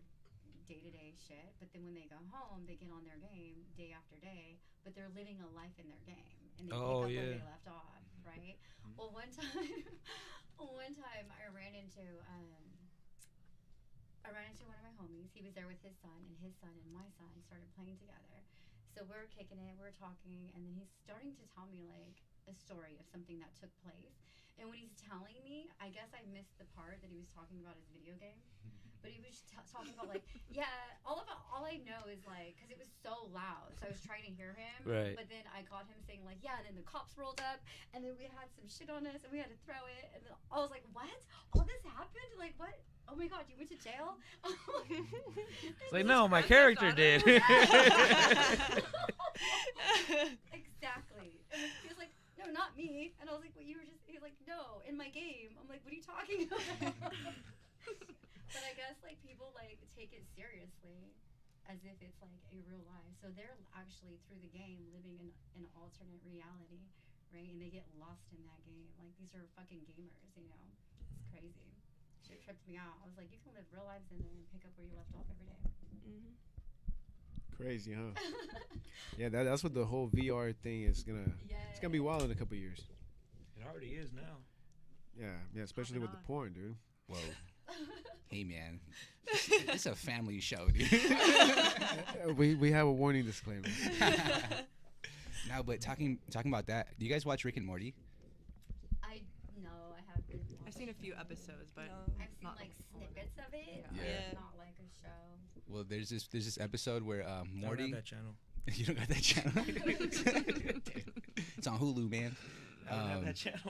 day-to-day shit, but then when they go home they get on their game day after day, but they're living a life in their game and they Oh, pick up where yeah. they left off, right? Well, one time I ran into one of my homies. He was there with his son, and his son and my son started playing together. So we're kicking it, we're talking, and then he's starting to tell me like a story of something that took place. And when he's telling me, I guess I missed the part that he was talking about his video game. But he was talking about like, yeah, all I know is like, because it was so loud, so I was trying to hear him. Right. But then I got him saying like, yeah, and then the cops rolled up, and then we had some shit on us, and we had to throw it. And then I was like, what? All this happened? Like what? Oh my god, you went to jail? It's like, no, my character did. Exactly. And he was like, no, not me. And I was like, well, he was like, no, in my game. I'm like, what are you talking about? But I guess like people like take it seriously as if it's like a real life. So they're actually through the game living in an alternate reality, right? And they get lost in that game. Like these are fucking gamers, It's crazy. Shit tripped me out. I was like, you can live real lives in there and pick up where you left off every day. Mm-hmm. Crazy, huh? Yeah, that's what the whole VR thing is gonna. It's gonna be wild in a couple years. It already is now. Yeah, especially with the porn, dude. Whoa. Hey, man. It's a family show, dude. We have a warning disclaimer. No, but talking about that, do you guys watch Rick and Morty? I haven't. I've seen a few episodes, but No. I've seen not like the full. snippets of it. Yeah. But Yeah. not like a show. Well, there's this episode where Morty. I don't have that channel. You don't got that channel. It's on Hulu, man. I don't have that channel.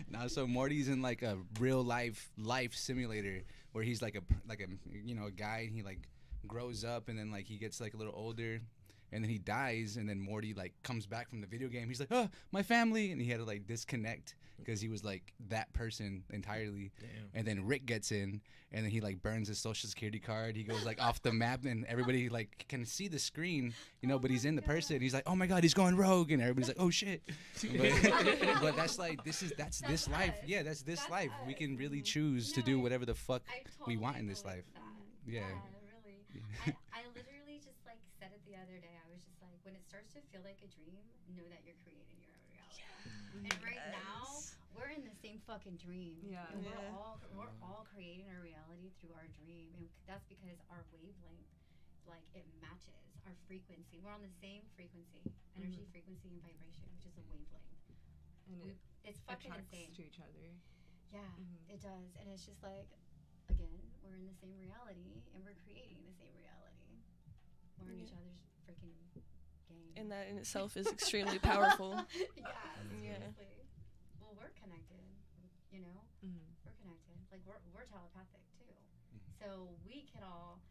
Now, so Morty's in like a real life simulator where he's like a guy, and he like grows up, and then like he gets like a little older, and then he dies, and then Morty like comes back from the video game. He's like, oh, my family, and he had to like disconnect because he was like that person entirely. Damn. And then Rick gets in, and then he like burns his social security card. He goes like off the map, and everybody like can see the screen, but he's in the person. He's like, oh my god, he's going rogue, and everybody's like, oh shit. But that's like that's this life. us. Yeah, that's this That's life. We us. can really choose to do whatever the fuck I we totally want in this life. believe that. Yeah. Really. I literally just like said it the other day. I was just like, when it starts to feel like a dream, know that you're creating your own reality. And right now, we're in the same fucking dream. Yeah. And Yeah. we're all creating our reality through our dream, and that's because our wavelength, like it matches our frequency. We're on the same frequency, energy, frequency, and vibration, which is a wavelength. And it's fucking attracts insane. to each other. Yeah, Mhm. it does, and it's just like, again, we're in the same reality, and we're creating the same reality. We're in each other's freaking game. And that in itself is extremely powerful. Yeah, Yeah. seriously. Well, we're connected. You know, we're connected. Like we're telepathic too. So we could all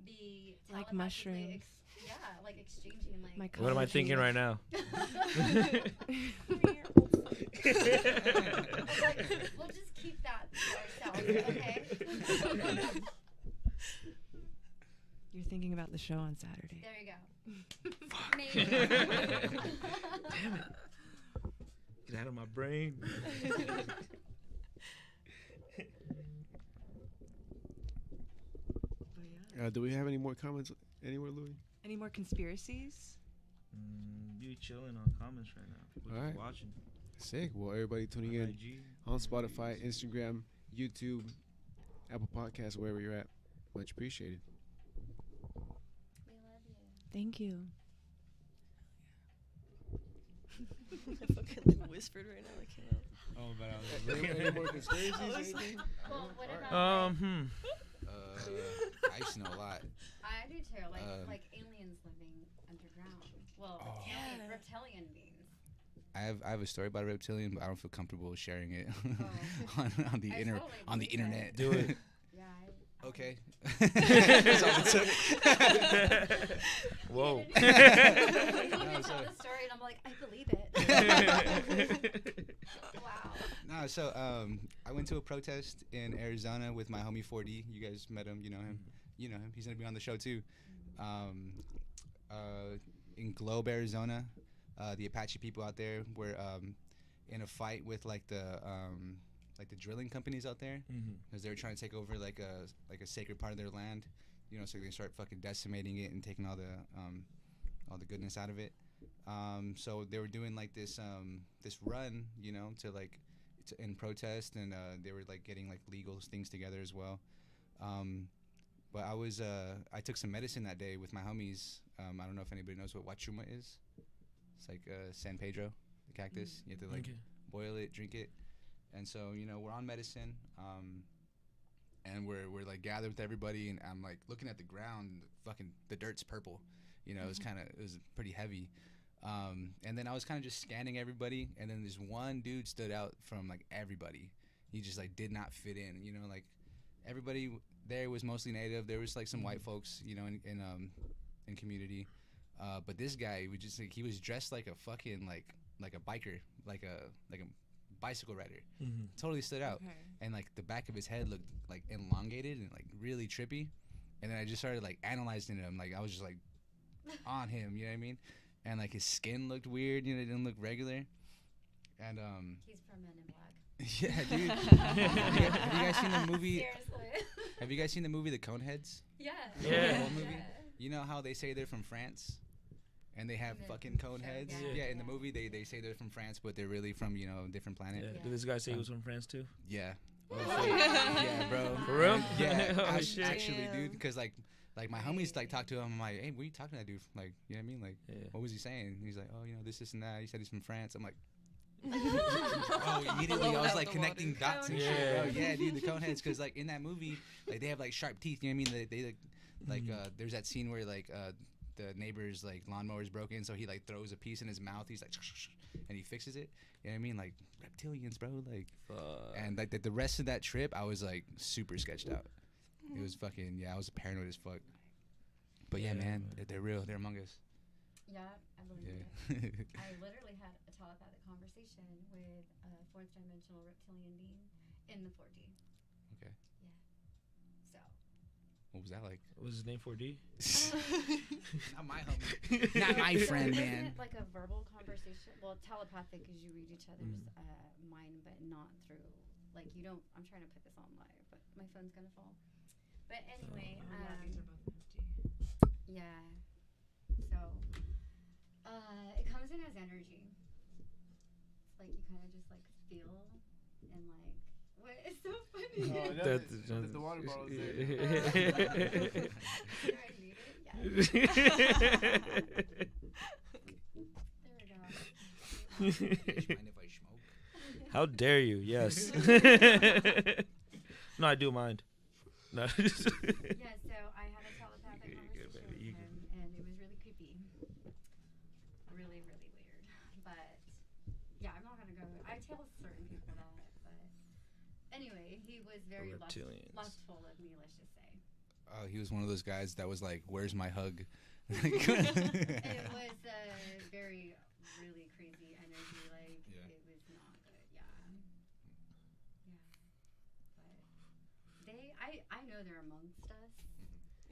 be Like telepathically mushrooms. like exchanging like. My What am I thinking right now? Like, we'll just keep that to ourselves, okay? You're thinking about the show on Saturday. There you go. Maybe. Damn it. Get out of my brain. Do we have any more comments anywhere, Louis? Any more conspiracies? You chilling on comments right now. People All just right. watching. Sick. Well, everybody tuning On in IG. on Spotify, Instagram, YouTube, Apple Podcasts, wherever you're at. Much appreciated. We love you. Thank you. I fucking like whispered right now. I came out. Oh, but Any more conspiracies? I was anything? Well, what about I used to know a lot. I do too. Like aliens living underground. Well, reptilian beings. I have a story about a reptilian, but I don't feel comfortable sharing it Oh. on the I inter totally on the believe it. internet. Do it. Yeah. Okay. That's all it took. Whoa. You can tell the story, and I'm like, I believe it. Wow. No, so I went to a protest in Arizona with my homie 4D. You guys met him, you know him. You know him. He's gonna be on the show too. In Globe, Arizona, the Apache people out there were in a fight with like the drilling companies out there because they were trying to take over like a sacred part of their land, you know, so they start fucking decimating it and taking all the goodness out of it. So they were doing like this run, you know, in protest, and they were like getting like legal things together as well. But I took some medicine that day with my homies. I don't know if anybody knows what wachuma is. It's like San Pedro, the cactus. You have to like boil it, drink it. And so, you know, we're on medicine, and we're like gathered with everybody, and I'm like looking at the ground, the dirt's purple, you know, it was pretty heavy. And then I was kind of just scanning everybody, and then this one dude stood out from like everybody. He just like did not fit in, you know, like everybody there was mostly native. There was like some white folks, you know, in community. But this guy was just like, he was dressed like a fucking like a biker, like a bicycle rider. Totally stood out. Okay. And like the back of his head looked like elongated and like really trippy. And then I just started like analyzing him. Like I was just like on him, you know what I mean? And like his skin looked weird, you know, it didn't look regular. And He's from Men in Black. yeah, dude. Have you guys seen the movie? Seriously. Have you guys seen the movie The Coneheads? Yeah. Yeah. The whole movie? Yeah. You know how they say they're from France? And they have In the fucking cone show, heads? yeah. Yeah, in the movie they say they're from France, but they're really from, you know, a different planet. Yeah. Did this guy say he was from France too? Yeah. Oh, Yeah, bro. For real? Yeah, Oh, shit. actually, dude, Damn. because like my homies like talk to him. I'm like, hey, what are you talking to that dude? Like, you know what I mean? Like, Yeah. what was he saying? And he's like, oh, you know, this and that. He said he's from France. I'm like, oh, immediately I was like connecting dots and shit, bro. Coneheads. Yeah, dude, the coneheads, because like in that movie, like they have like sharp teeth. You know what I mean? They like there's that scene where like the neighbor's like lawnmower's broken, so he like throws a piece in his mouth. He's like, and he fixes it. You know what I mean? Like reptilians, bro. Like, and like the rest of that trip, I was like super sketched out. It was fucking I was paranoid as fuck. But yeah, man, they're real. They're among us. Yeah, I believe Yeah. it. I literally had a telepathic conversation with a fourth dimensional reptilian being in the 4D. Okay. Yeah. So. What was that like? What was his name? 4D? Not my homie. Not my friend, So man. isn't it like a verbal conversation? Well, telepathic is you read each other's mind, but not through like you don't. I'm trying to put this on live, but my phone's gonna fall. But anyway, yeah. So, it comes in as energy. It's like you kind of just like feel and like what? It's so funny. The water bottle's there. Do I need it? Yeah. There we go. Mind if I smoke? How dare you? Yes. No, I do mind. No. Yeah, so I had a telepathic You're good, conversation baby. with him, and it was really creepy. Really, really weird. But, yeah, I'm not going to go. I tell certain people that, but anyway, he was very Reptilians. lustful of me, let's just say. Oh, he was one of those guys that was like, "Where's my hug?" It was very, really crazy energy. Like, Yeah. it was not good. Yeah. Yeah. But I know they're amongst us.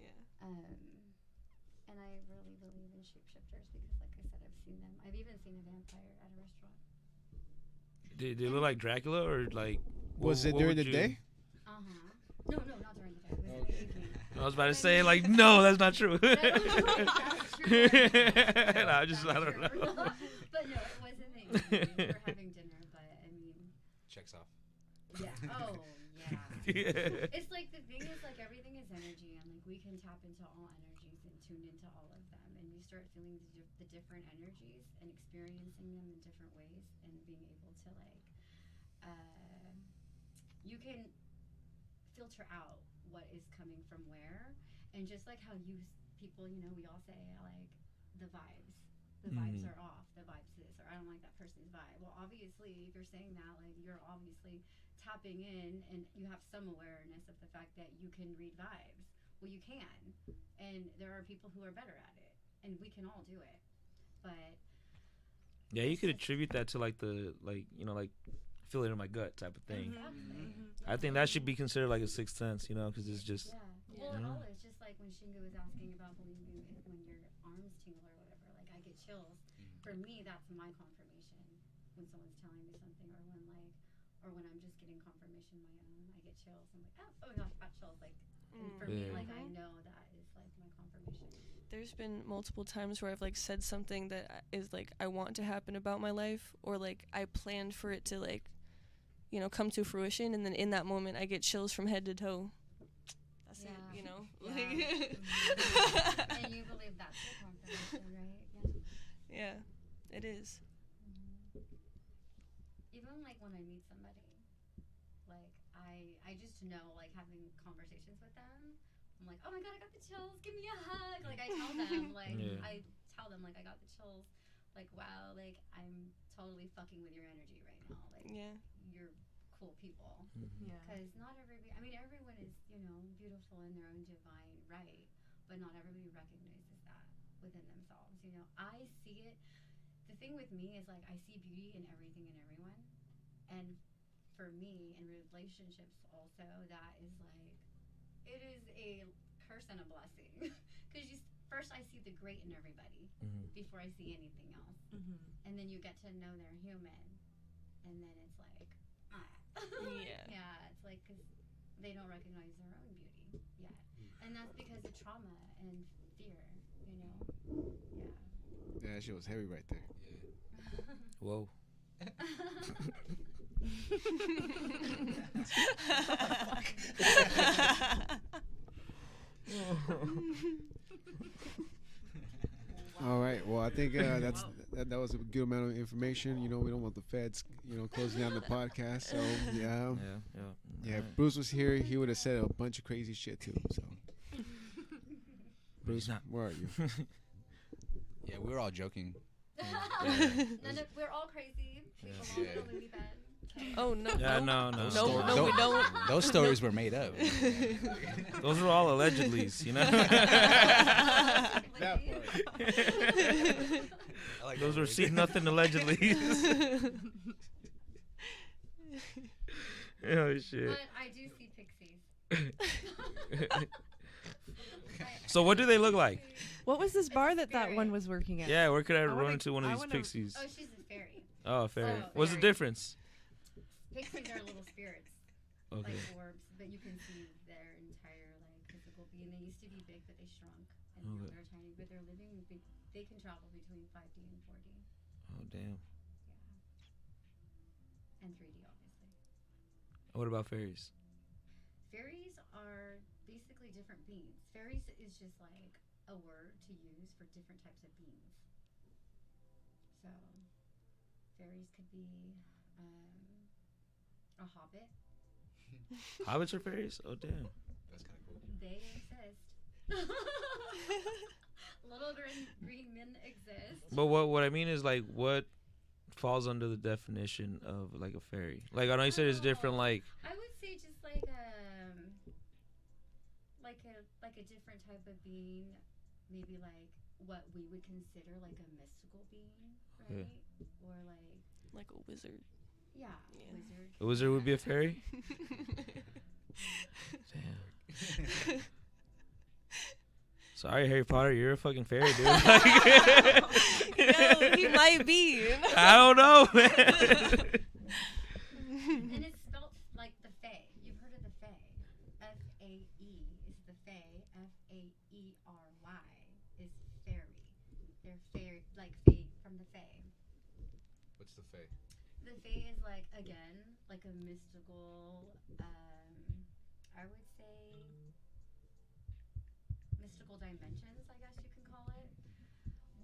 Yeah. And I really believe in shapeshifters because, like I said, I've seen them. I've even seen a vampire at a restaurant. Did they look like Dracula or like? Was it what during would the you- day? No, not during the day. It was in the evening. I was about to say like, no, that's not true. That's true. No, I don't know. But no, it was in the evening. We were having dinner, but I mean, Checks off. yeah. Oh, yeah. Yeah. It's like the thing is like everything is energy, and like we can tap into all energies and tune into all of them, and you start feeling the different energies and experiencing them in different ways, and being able to like, you can filter out what is coming from where, and just like how people, you know, we all say like the vibes. The vibes are off. The vibes this, or I don't like that person's vibe. Well, obviously, if you're saying that, like you're obviously tapping in, and you have some awareness of the fact that you can read vibes. Well, you can, and there are people who are better at it, and we can all do it. But Yeah, you could attribute that to like the like feel it in my gut type of thing. exactly. I think that should be considered like a sixth sense, because it's just. Yeah. Well, it all is just like when Shinga was asking about believing when your arms tingle or whatever. Like I get chills. For me, that's my confirmation when someone's telling me something, or when I'm just getting confirmation my own. I get chills. I'm like, oh my gosh, got chills. Like, and for me, Yeah. like I know that is like my confirmation. There's been multiple times where I've like said something that is like I want to happen about my life, or like I planned for it to like, come to fruition, and then in that moment I get chills from head to toe. That's it, Yeah. Like, And you believe that's your confirmation, right? Yeah. yeah, it is. Even like when I meet somebody, like I just know, like having conversations with them, I'm like, oh my god, I got the chills, give me a hug. Like I tell them, like Yeah. I got the chills, like wow, like I'm totally fucking with your energy right now, like Yeah. you're cool people. Yeah. Because not everybody, I mean everyone is, beautiful in their own divine right, but not everybody recognizes that within themselves. I see it. The thing with me is like I see beauty in everything and everyone, and for me in relationships also, that is like, it is a curse and a blessing. Because first I see the great in everybody before I see anything else, and then you get to know they're human, and then it's like Yeah. yeah, it's like because they don't recognize their own beauty yet, and that's because of trauma and fear. Yeah. Yeah, that shit was heavy right there. Whoa. All right. Well, I think that was a good amount of information. We don't want the feds, closing down the podcast. So yeah. Yeah. If Bruce was here, he would have said a bunch of crazy shit too. So Bruce, where are you? Yeah, we were all joking. We're all crazy. We belong in a loony bin. Oh no. Yeah, no. No, we don't. Those stories were made up. Those were all allegedlys, That part. Those were see nothing allegedly. Oh shit. But I do see pixies. So what do they look like? What was this bar that spirit. one was working at? Yeah, where could I wanna- run into one of I these wanna- pixies? Oh, she's a fairy. Oh, fairy. Oh, What's the fairy. difference? Pixies are little spirits, Okay. like orbs, but you can see their entire physical being. They used to be big, but they shrunk, and now Okay. they're tiny. But they're living. They can travel between 5D and 4D. Oh damn. Yeah. And 3D, obviously. What about fairies? Fairies are basically different beings. Fairies is just like a word to use for different types of beings. So, fairies could be A hobbit. Hobbits are fairies? Oh, damn. That's kind of cool. They exist. Little green men exist. But what I mean is, like, what falls under the definition of, like, a fairy? Like, I know you said it's different, like... I would say just like a different type of being, maybe like what we would consider like a mystical being, right? Yeah. Or like a wizard. Yeah, wizard. A wizard would be a fairy? Damn. Sorry, Harry Potter, you're a fucking fairy, dude. No, he might be. I don't know, man. And it's spelled like the Fae. You've heard of the Fae. F-A-E is the Fae. F-A-E-R-Y is fairy. They're fairy, like Fae from the Fae. What's the Fae? The Fae is like, again, like a mystical, I would say, mystical dimensions, I guess you can call it.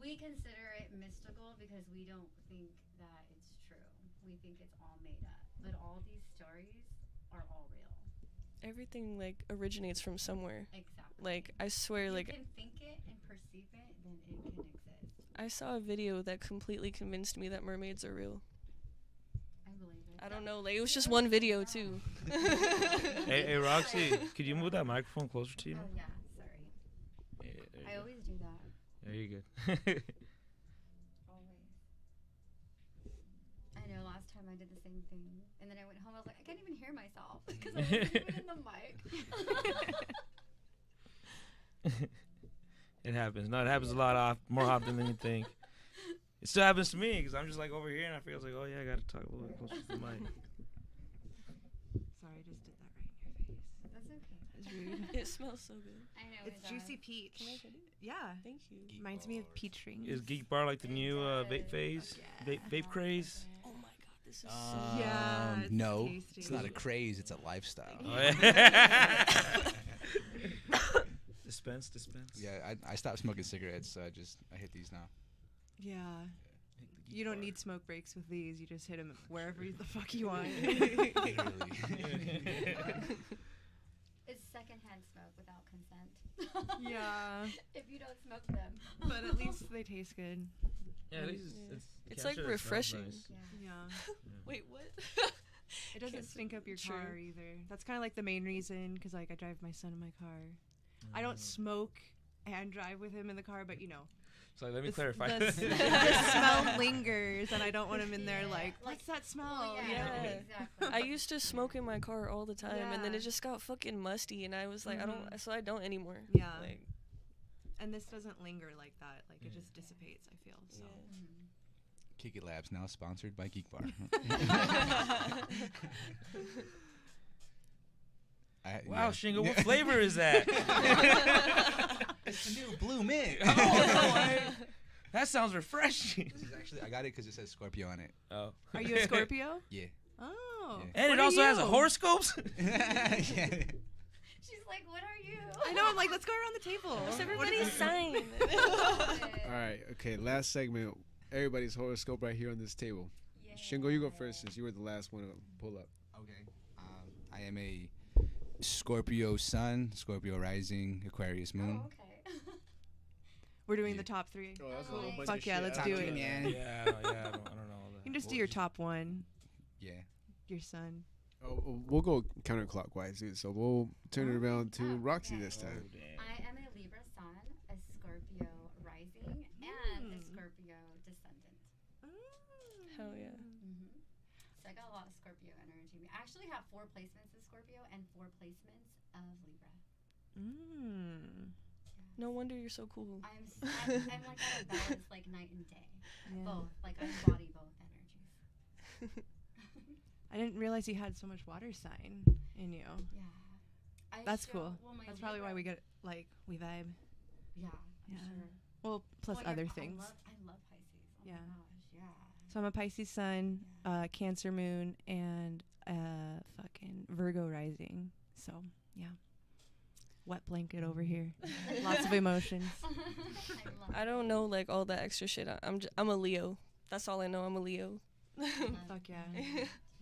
We consider it mystical because we don't think that it's true. We think it's all made up. But all these stories are all real. Everything like originates from somewhere. Exactly. Like I swear, If like you can think it and perceive it, then it can exist. I saw a video that completely convinced me that mermaids are real. I believe it. I don't know, like it was just one video too. Hey, Roxy, could you move that microphone closer to you? Oh, yeah, sorry. Yeah, I always do that. there you go. Always. I know, last time I did the same thing. And then I went home, I was like, I can't even hear myself. Because I wasn't even in the mic. It happens. No, it happens a lot more often than you think. It still happens to me because I'm just like over here and I feel like, oh yeah, I got to talk a little bit closer to the mic. Sorry, I just did that right in your face. That's okay. That's rude. It smells so good. I know It's it does. juicy peach. Can I get it? Yeah. Thank you. Reminds me of peach rings. Is Geek Bar like the new vape phase? Yeah. Vape craze? Oh my god, this is so Yeah, it's No, tasty. it's not a craze. It's a lifestyle. Oh, yeah. Dispense. Yeah, I stopped smoking cigarettes, so I hit these now. Yeah. You don't need smoke breaks with these. You just hit them wherever the fuck you want. Literally. It's secondhand smoke without consent. Yeah. If you don't smoke them. But at least they taste good. Yeah, at least It's like refreshing. Yeah. Wait, what? It doesn't stink up your car either. That's kind of like the main reason, because like I drive my son in my car. I don't smoke and drive with him in the car, but you know. So let me clarify. The smell lingers, and I don't want him in there like, what's that smell? Well, Yeah. Exactly. I used to smoke in my car all the time, and then Yeah. it just got fucking musty, and I was like, I don't anymore. Yeah. Like, And this doesn't linger like that. Like it just dissipates, I feel. So. Kick It Labs now sponsored by Geek Bar. Wow, Shingo, what flavor is that? It's the new Blue Mint. Oh, no, that sounds refreshing. This is actually, I got it because it says Scorpio on it. Oh. Are you a Scorpio? Yeah. Oh. Yeah. And What it are also has a you? horoscopes? Yeah. She's like, what are you? I know. I'm like, let's go around the table. what's everybody's sign? All right, okay, last segment. Everybody's horoscope right here on this table. Yeah. Shingo, you go first since you were the last one to pull up. Okay. I am a Scorpio Sun, Scorpio Rising, Aquarius Moon. Oh, okay. We're doing Yeah. the top 3. Oh, that's a whole bunch Fuck yeah, let's do it. Man. Yeah, I don't know all that. You can just do your top one, Yeah. your son. Oh, we'll go counterclockwise, dude. So we'll turn it around to Roxy okay. this time. I am a Libra Sun, a Scorpio Rising, and a Scorpio Descendant. Hell yeah. So I got a lot of Scorpio energy. I actually have 4 placements of Scorpio and 4 placements of Libra. No wonder you're so cool. I'm like at a balance, like night and day. Yeah. Both, like I embody both energies. I didn't realize you had so much water sign in you. Yeah. That's cool. Well, my That's probably why Libra- we get like we vibe. Yeah, Yeah. sure. Well, plus Well, other I things. love Pisces. Oh Yeah. my gosh, yeah. So I'm a Pisces sun, Cancer moon, and fucking Virgo rising. So yeah, wet blanket over here. Lots of emotions. I don't know like all that extra shit. I'm a Leo. That's all I know. I'm a Leo. Fuck yeah.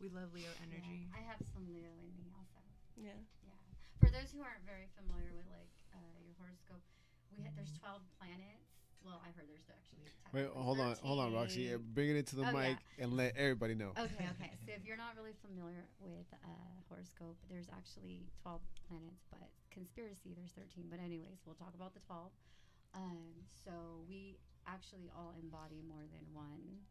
We love Leo energy. Yeah, I have some Leo in me also. Yeah. Yeah. For those who aren't very familiar with like your horoscope, there's 12 planets. Well, I heard there's actually. Wait, hold on, Roxy. Bring it into the mic and let everybody know. Okay. So if you're not really familiar with horoscope, there's actually 12 planets, but conspiracy there's 13. But anyways, we'll talk about the 12. So we actually all embody more than one,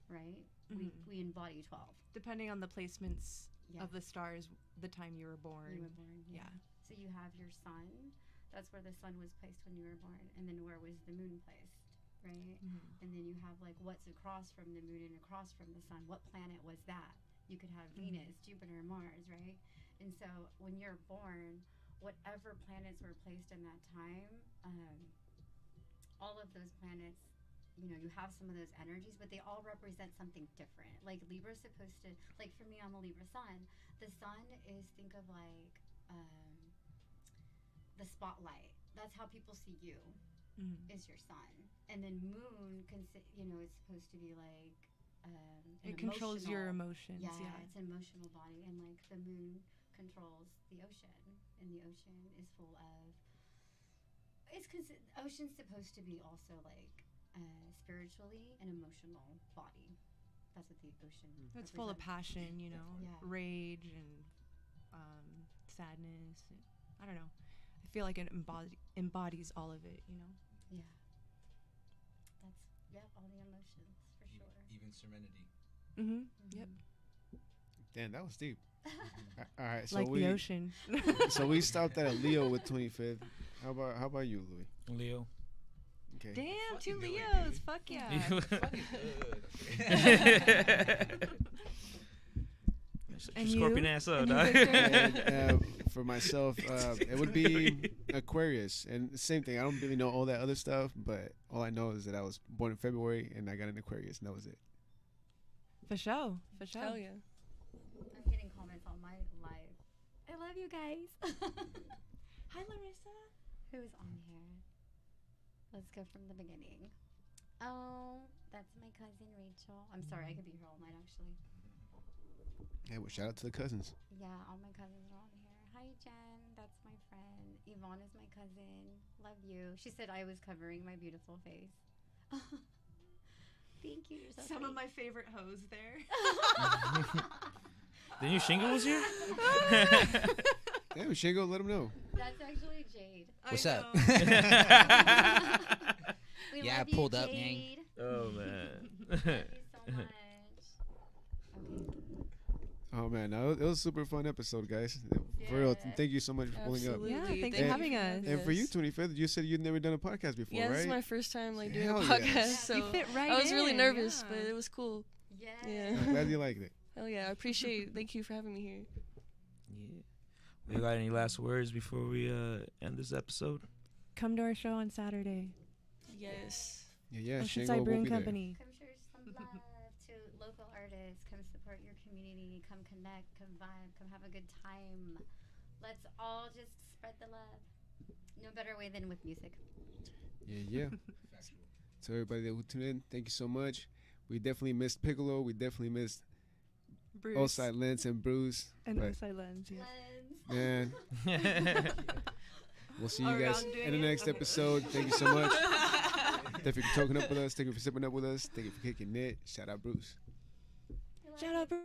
right? Mm-hmm. We embody 12. Depending on the placements of the stars, the time you were born. Yeah. So you have your sun. That's where the sun was placed when you were born, and then where was the moon placed, right? Mm-hmm. And then you have like what's across from the moon and across from the sun. What planet was that? You could have Venus, Jupiter, Mars, right? And so when you're born, whatever planets were placed in that time, all of those planets, you know, you have some of those energies, but they all represent something different. Like Libra's supposed to, like for me, I'm a Libra sun. The sun is, think of like the spotlight. That's how people see you, is your sun. And then moon, you know, it's supposed to be like it controls your emotions. Yeah, it's an emotional body. And like the moon controls the ocean. And the ocean is full of, ocean's supposed to be also like spiritually an emotional body. That's what the ocean It's full of passion, you know, Yeah. rage and sadness. I don't know. I feel like it embodies all of it, you know. Yeah. That's all the emotions for sure. Even serenity. Mm-hmm. Yep. Damn, that was deep. All right, so Like the ocean. So we stopped at a Leo with 25th. How about you, Louis? Leo. Okay. Damn, two doing, Leos. dude? Fuck yeah. Shut And your scorpion you? ass up, And you, dog. Victor? And, for myself, it would be Aquarius, and the same thing. I don't really know all that other stuff, but all I know is that I was born in February and I got an Aquarius, and that was it. For sure. For sure. Hell yeah. I'm getting comments on my live. I love you guys. Hi, Larissa. Who's on here? Let's go from the beginning. Oh, that's my cousin Rachel. I'm sorry, I could be here all night actually. Hey, well, shout out to the cousins. Yeah, all my cousins are on here. Hi, Jen. That's my friend. Yvonne is my cousin. Love you. She said I was covering my beautiful face. Thank you. You're so Some of sweet. my favorite hoes there. Didn't you Shingo was here? Yeah, Shingo, let them know. That's actually Jade. What's I up? know. We Yeah, love I pulled you, up, Jade. gang. Oh man. Love you so much. Okay. Oh man, no, it was a super fun episode, guys. For real, Yeah. thank you so much for pulling up. Absolutely. Yeah, thanks for Thank you having us. And for you, 25th, you said you'd never done a podcast before, Yeah, right? this is my first time like doing Hell a yeah. podcast, Yeah, so you fit right I was really in, nervous, yeah. but it was cool. Yeah. Yeah. I'm glad you liked it. Hell yeah, I appreciate it. Thank you for having me here. Yeah. We got any last words before we end this episode? Come to our show on Saturday. Yes. Yeah, Oceanside Shingo will Brewing be there. Company. Come share some love to local artists. Come support your community. Come connect. Come vibe. Come have a good time. Let's all just spread the love. No better way than with music. Yeah. So everybody that who tuned in, thank you so much. We definitely missed Piccolo. We definitely missed Bruce. Outside Lens and Bruce. And but, Outside Lens, yeah. Lens. man, we'll see you guys Around in the doing it? next Okay. episode. Thank you so much. Thank you for talking up with us. Thank you for sipping up with us. Thank you for kicking it. Shout out Bruce. Shout out, Bruce.